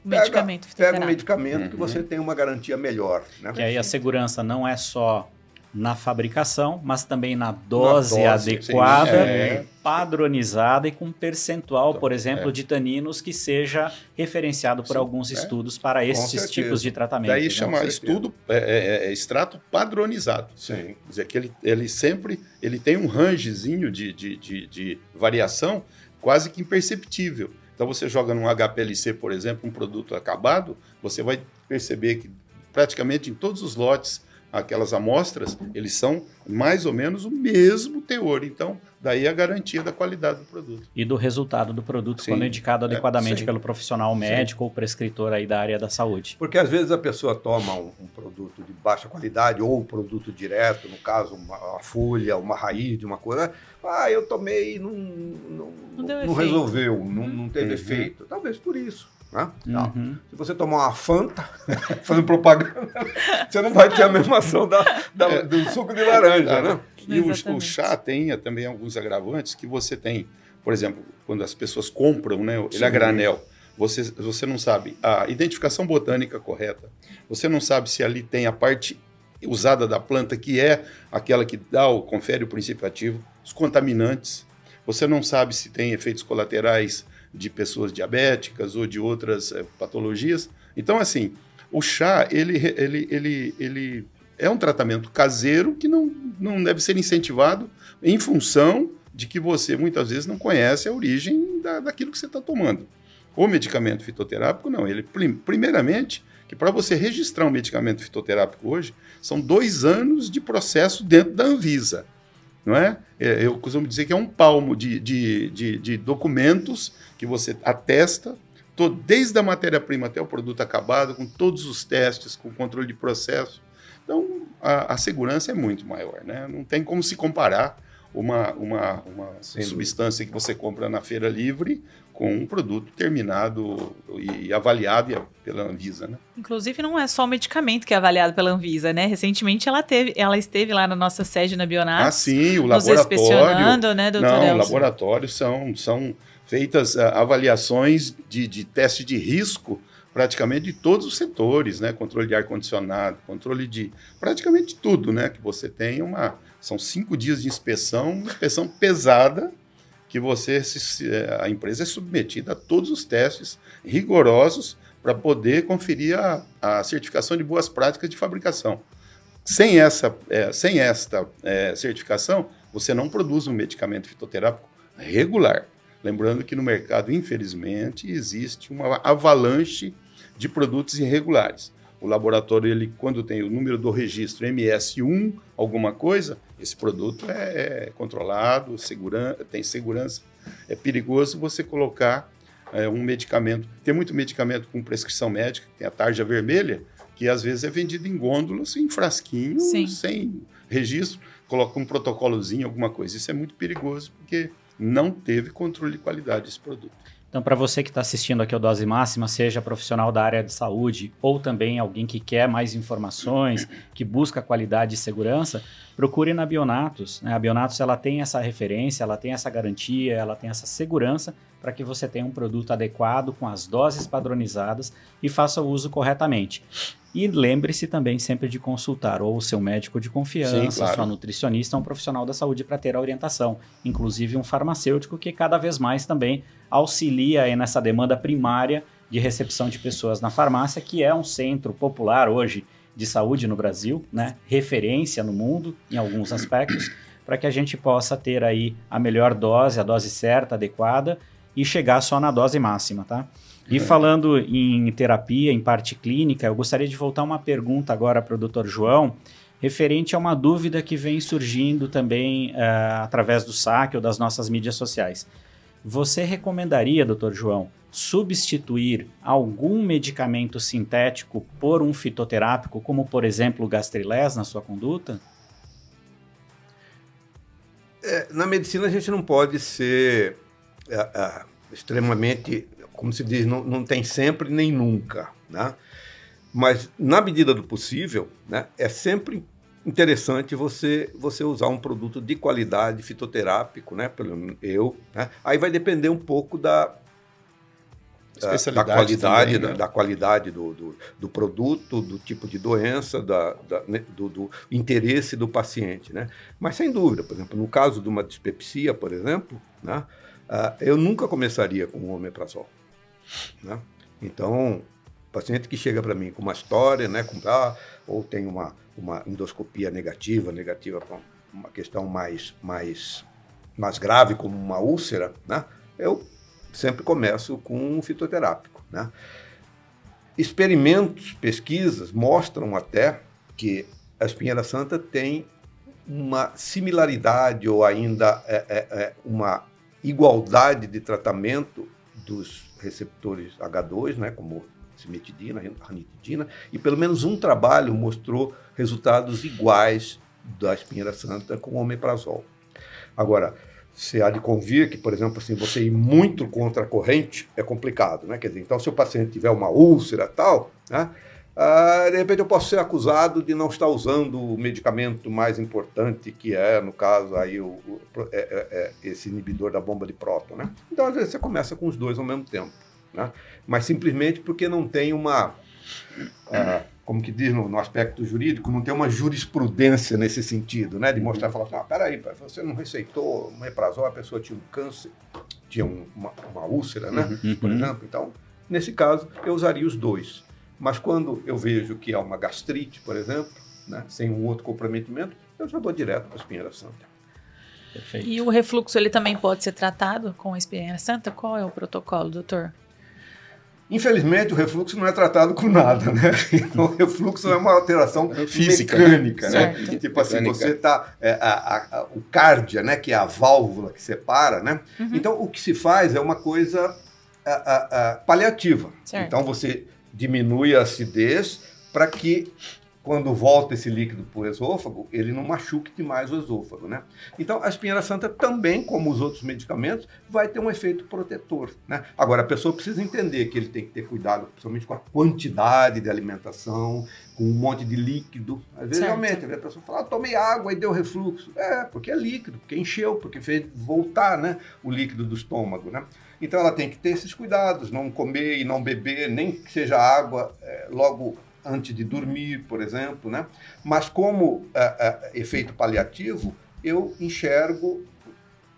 medicamento pega um fitoterápico. medicamento que você tem uma garantia melhor, né? Que aí a segurança não é só na fabricação, mas também na dose adequada, sim, padronizada e com percentual, por exemplo, de taninos que seja referenciado por alguns estudos para esses certeza. tipos de tratamento. Daí né? chama estudo, extrato padronizado. Sim. Quer dizer, que ele sempre tem um rangezinho de variação quase que imperceptível. Então, você joga num HPLC, por exemplo, um produto acabado, você vai perceber que praticamente em todos os lotes, aquelas amostras, eles são mais ou menos o mesmo teor. Então, daí a garantia da qualidade do produto. E do resultado do produto, Sim. quando indicado adequadamente Sim. pelo profissional médico ou prescritor aí da área da saúde. Porque às vezes a pessoa toma um produto de baixa qualidade, ou o produto direto, no caso, uma folha, uma raiz de uma coisa. Eu tomei e não resolveu, não teve efeito. Talvez por isso. Né? Se você tomar uma Fanta, fazendo propaganda, você não vai ter a mesma ação do suco de laranja, né? E o chá tem também alguns agravantes que você tem. Por exemplo, quando as pessoas compram, né, ele a granel, você não sabe a identificação botânica correta, você não sabe se ali tem a parte usada da planta, que é aquela que confere o princípio ativo, os contaminantes, você não sabe se tem efeitos colaterais de pessoas diabéticas ou de outras patologias. Então, assim, o chá, ele é um tratamento caseiro que não deve ser incentivado em função de que você, muitas vezes, não conhece a origem daquilo que você está tomando. O medicamento fitoterápico, não. Ele, primeiramente, que para você registrar um medicamento fitoterápico hoje, são 2 anos de processo dentro da Anvisa. Não é? Eu costumo dizer que é um palmo de documentos que você atesta, desde a matéria-prima até o produto acabado, com todos os testes, com controle de processo. Então, a segurança é muito maior, né? Não tem como se comparar uma substância que você compra na feira livre com um produto terminado e avaliado pela Anvisa, né? Inclusive, não é só o medicamento que é avaliado pela Anvisa, né? Recentemente, ela esteve lá na nossa sede na Bionatos. Sim, o nos laboratório. Inspecionando, né, doutor Elcio? Não, laboratórios são feitas avaliações de teste de risco praticamente de todos os setores, né? Controle de ar-condicionado, controle de praticamente tudo, né? Que você tem são 5 dias de inspeção, uma inspeção pesada, que a empresa é submetida a todos os testes rigorosos para poder conferir a certificação de boas práticas de fabricação. Sem esta certificação, você não produz um medicamento fitoterápico regular. Lembrando que no mercado, infelizmente, existe uma avalanche de produtos irregulares. O laboratório, quando tem o número do registro MS1, alguma coisa, esse produto é controlado, tem segurança. É perigoso você colocar um medicamento. Tem muito medicamento com prescrição médica, tem a tarja vermelha, que às vezes é vendido em gôndolas, em frasquinho, sem registro, coloca um protocolozinho, alguma coisa. Isso é muito perigoso, porque não teve controle de qualidade desse produto. Então, para você que está assistindo aqui ao Dose Máxima, seja profissional da área de saúde ou também alguém que quer mais informações, que busca qualidade e segurança, procure na Bionatos. A Bionatos ela tem essa referência, ela tem essa garantia, ela tem essa segurança para que você tenha um produto adequado, com as doses padronizadas e faça o uso corretamente. E lembre-se também sempre de consultar ou o seu médico de confiança, claro, sua nutricionista, um profissional da saúde para ter a orientação. Inclusive um farmacêutico que cada vez mais também auxilia aí nessa demanda primária de recepção de pessoas na farmácia, que é um centro popular hoje de saúde no Brasil, né? Referência no mundo em alguns aspectos, para que a gente possa ter aí a melhor dose, a dose certa, adequada e chegar só na dose máxima, tá? E falando em terapia, em parte clínica, eu gostaria de voltar uma pergunta agora para o Dr. João, referente a uma dúvida que vem surgindo também através do saque ou das nossas mídias sociais. Você recomendaria, Dr. João, substituir algum medicamento sintético por um fitoterápico, como por exemplo o Gastrilés, na sua conduta? Na medicina a gente não pode ser extremamente, como se diz, não tem sempre nem nunca, né? Mas na medida do possível, né, é sempre interessante você usar um produto de qualidade fitoterápico, né? Né? Aí vai depender um pouco da qualidade, também, né? da qualidade do produto, do tipo de doença, do interesse do paciente, né? Mas sem dúvida, por exemplo, no caso de uma dispepsia, por exemplo, né, eu nunca começaria com o omeprazol, né? Então, paciente que chega para mim com uma história, né, ou tem uma endoscopia negativa para uma questão mais grave, como uma úlcera, né, eu sempre começo com um fitoterápico, né? Experimentos, pesquisas mostram até que a espinheira santa tem uma similaridade ou ainda uma igualdade de tratamento dos receptores H2, né, como cimetidina, ranitidina, e pelo menos um trabalho mostrou resultados iguais da espinheira santa com o omeprazol. Agora, você há de convir que, por exemplo, assim, você ir muito contra a corrente é complicado, né? Quer dizer, então, se o paciente tiver uma úlcera e tal, né? De repente eu posso ser acusado de não estar usando o medicamento mais importante, que é, no caso, aí esse inibidor da bomba de próton, né? Então, às vezes, você começa com os dois ao mesmo tempo, né? Mas simplesmente porque não tem uma... como que diz no aspecto jurídico, não tem uma jurisprudência nesse sentido, né? De mostrar e falar assim, peraí, você não receitou omeprazol, a pessoa tinha um câncer, tinha uma úlcera, né? Por exemplo. Então, nesse caso, eu usaria os dois. Mas quando eu vejo que há uma gastrite, por exemplo, né? Sem um outro comprometimento, eu já vou direto para a espinheira santa. Perfeito. E o refluxo, ele também pode ser tratado com a espinheira santa? Qual é o protocolo, doutor? Infelizmente, o refluxo não é tratado com nada, né? Então, o refluxo é uma alteração física, mecânica, né? Tipo assim, você está... o cárdia, né? Que é a válvula que separa, né? Então, o que se faz é uma coisa paliativa. Certo. Então, você diminui a acidez para que, quando volta esse líquido para o esôfago, ele não machuque demais o esôfago, né? Então, a espinheira santa também, como os outros medicamentos, vai ter um efeito protetor, né? Agora, a pessoa precisa entender que ele tem que ter cuidado, principalmente com a quantidade de alimentação, com um monte de líquido. Às vezes, realmente, a pessoa fala, tomei água e deu refluxo. Porque é líquido, porque encheu, porque fez voltar, né, o líquido do estômago, né? Então, ela tem que ter esses cuidados, não comer e não beber, nem que seja água logo antes de dormir, por exemplo, né? Mas como efeito paliativo, eu enxergo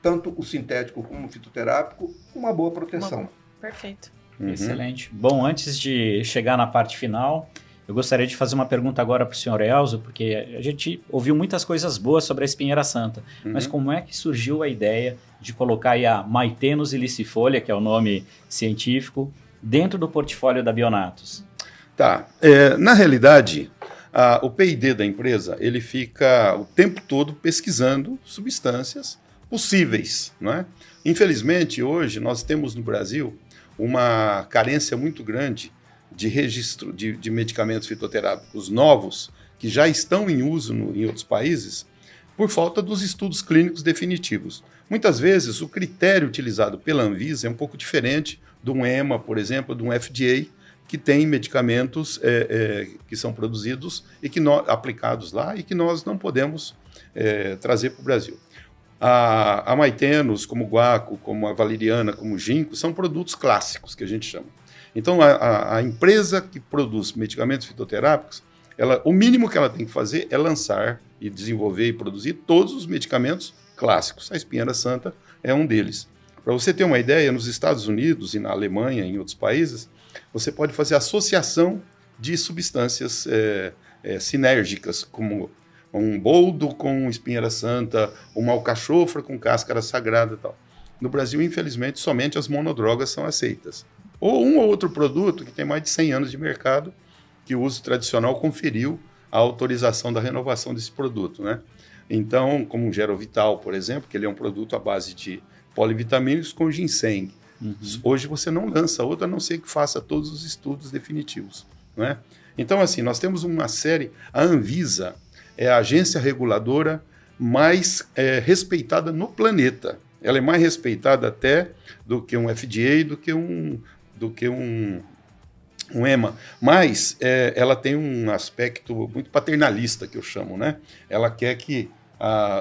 tanto o sintético como o fitoterápico com uma boa proteção. Perfeito. Excelente. Bom, antes de chegar na parte final, eu gostaria de fazer uma pergunta agora para o senhor Elzo, porque a gente ouviu muitas coisas boas sobre a espinheira santa, mas como é que surgiu a ideia de colocar aí a Maitenus ilicifolia, que é o nome científico, dentro do portfólio da Bionatus? Tá. Na realidade, o P&D da empresa, ele fica o tempo todo pesquisando substâncias possíveis, não é? Infelizmente, hoje, nós temos no Brasil uma carência muito grande de registro de medicamentos fitoterápicos novos que já estão em uso em outros países por falta dos estudos clínicos definitivos. Muitas vezes, o critério utilizado pela Anvisa é um pouco diferente de um EMA, por exemplo, de um FDA, que tem medicamentos que são produzidos e que aplicados lá e que nós não podemos trazer para o Brasil. A Maitenus, como o guaco, como a valeriana, como o ginkgo, são produtos clássicos, que a gente chama. Então, a empresa que produz medicamentos fitoterápicos, o mínimo que ela tem que fazer é lançar e desenvolver e produzir todos os medicamentos clássicos. A espinheira santa é um deles. Para você ter uma ideia, nos Estados Unidos e na Alemanha e em outros países, você pode fazer associação de substâncias sinérgicas, como um boldo com espinheira santa, uma alcachofra com cáscara sagrada e tal. No Brasil, infelizmente, somente as monodrogas são aceitas. Ou um ou outro produto que tem mais de 100 anos de mercado, que o uso tradicional conferiu a autorização da renovação desse produto, né? Então, como o Gerovital, por exemplo, que ele é um produto à base de polivitamínicos com ginseng. Hoje você não lança outro, a não ser que faça todos os estudos definitivos, não é? Então, assim, nós temos uma série... A Anvisa é a agência reguladora mais respeitada no planeta. Ela é mais respeitada até do que um FDA, do que um EMA. Mas ela tem um aspecto muito paternalista, que eu chamo, né? Ela quer que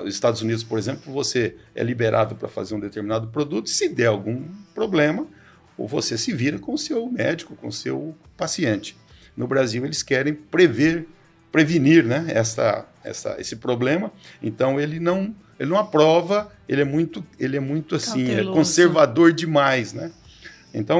os Estados Unidos, por exemplo, você é liberado para fazer um determinado produto, se der algum problema, ou você se vira com o seu médico, com o seu paciente. No Brasil, eles querem prevenir, né, esse problema, então ele não aprova, ele é muito assim, conservador demais, né? Então,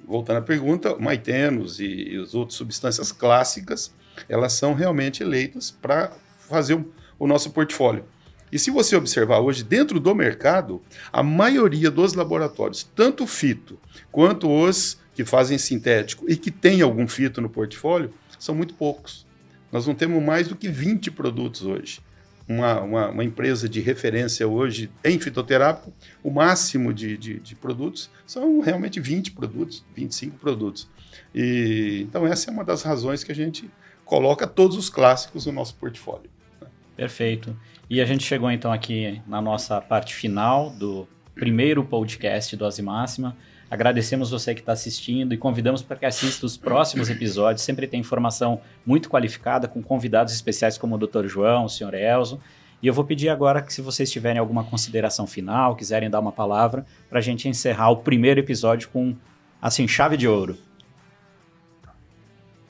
voltando à pergunta, Maitenus e as outras substâncias clássicas, elas são realmente eleitas para fazer o nosso portfólio. E se você observar hoje, dentro do mercado, a maioria dos laboratórios, tanto fito quanto os que fazem sintético e que tem algum fito no portfólio, são muito poucos. Nós não temos mais do que 20 produtos hoje. Uma empresa de referência hoje em fitoterápico, o máximo de produtos são realmente 20 produtos, 25 produtos. Então, essa é uma das razões que a gente coloca todos os clássicos no nosso portfólio. Perfeito. E a gente chegou então aqui na nossa parte final do primeiro podcast Dose Máxima. Agradecemos você que está assistindo e convidamos para que assista os próximos episódios. Sempre tem informação muito qualificada com convidados especiais como o Dr. João, o Sr. Elzo. E eu vou pedir agora que, se vocês tiverem alguma consideração final, quiserem dar uma palavra, para a gente encerrar o primeiro episódio com, assim, chave de ouro.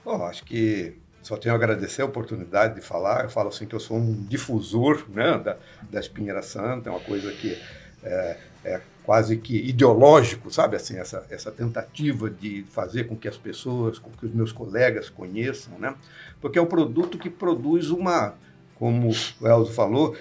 Bom, acho que só tenho a agradecer a oportunidade de falar. Eu falo assim que eu sou um difusor, né, da Espinheira Santa, é uma coisa que é quase que ideológico, sabe? Assim, essa tentativa de fazer com que as pessoas, com que os meus colegas conheçam, né? Porque é um produto que produz como o Elzo falou,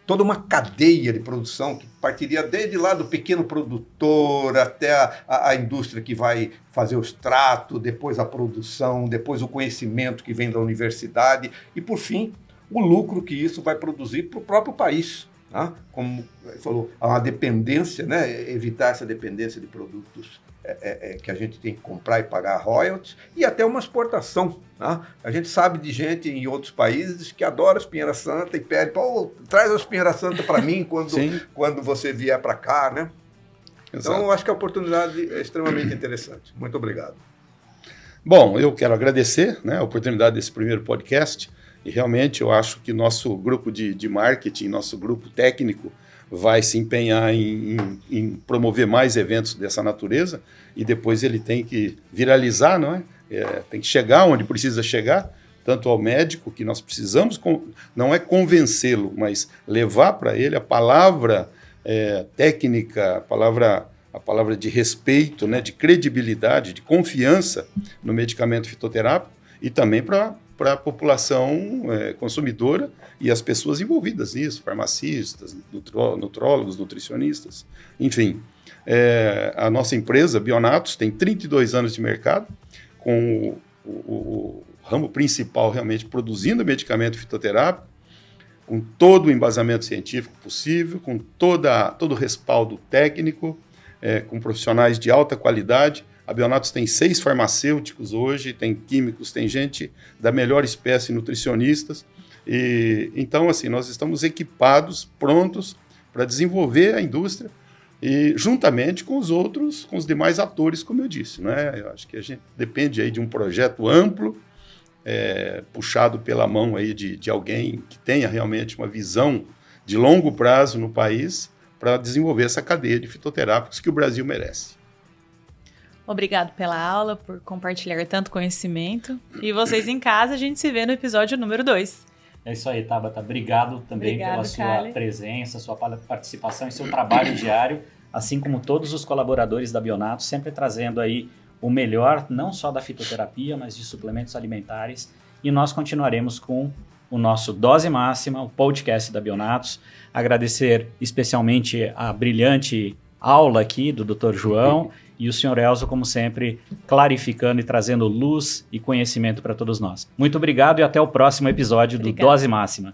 toda uma cadeia de produção que partiria desde lá do pequeno produtor até a indústria que vai fazer o extrato, depois a produção, depois o conhecimento que vem da universidade e, por fim, o lucro que isso vai produzir para o próprio país. Tá? Como ele falou, há uma dependência, né? Evitar essa dependência de produtos que a gente tem que comprar e pagar royalties, e até uma exportação. Tá? A gente sabe de gente em outros países que adora a Espinheira Santa e pede, pô, traz a Espinheira Santa para mim quando você vier para cá. Né? Então, eu acho que a oportunidade é extremamente interessante. Muito obrigado. Bom, eu quero agradecer, né, a oportunidade desse primeiro podcast. E realmente eu acho que nosso grupo de marketing, nosso grupo técnico, vai se empenhar em promover mais eventos dessa natureza e depois ele tem que viralizar, não é? Tem que chegar onde precisa chegar, tanto ao médico, que nós precisamos, não é convencê-lo, mas levar para ele a palavra técnica, a palavra de respeito, né, de credibilidade, de confiança no medicamento fitoterápico e também para a população consumidora e as pessoas envolvidas nisso, farmacistas, nutrólogos, nutricionistas, enfim. A nossa empresa, Bionatos, tem 32 anos de mercado, com o ramo principal realmente produzindo medicamento fitoterápico, com todo o embasamento científico possível, com todo o respaldo técnico, com profissionais de alta qualidade. A Bionatos tem 6 farmacêuticos hoje, tem químicos, tem gente da melhor espécie, nutricionistas. Então, assim, nós estamos equipados, prontos para desenvolver a indústria e juntamente com os demais atores, como eu disse. Né? Eu acho que a gente depende aí de um projeto amplo, puxado pela mão aí de alguém que tenha realmente uma visão de longo prazo no país para desenvolver essa cadeia de fitoterápicos que o Brasil merece. Obrigado pela aula, por compartilhar tanto conhecimento. E vocês em casa, a gente se vê no episódio número 2. É isso aí, Tabata. Obrigado também pela sua presença, sua participação e seu trabalho diário, assim como todos os colaboradores da Bionatos, sempre trazendo aí o melhor, não só da fitoterapia, mas de suplementos alimentares. E nós continuaremos com o nosso Dose Máxima, o podcast da Bionatos. Agradecer especialmente a brilhante aula aqui do Dr. João e o Sr. Elzo, como sempre, clarificando e trazendo luz e conhecimento para todos nós. Muito obrigado e até o próximo episódio do Dose Máxima.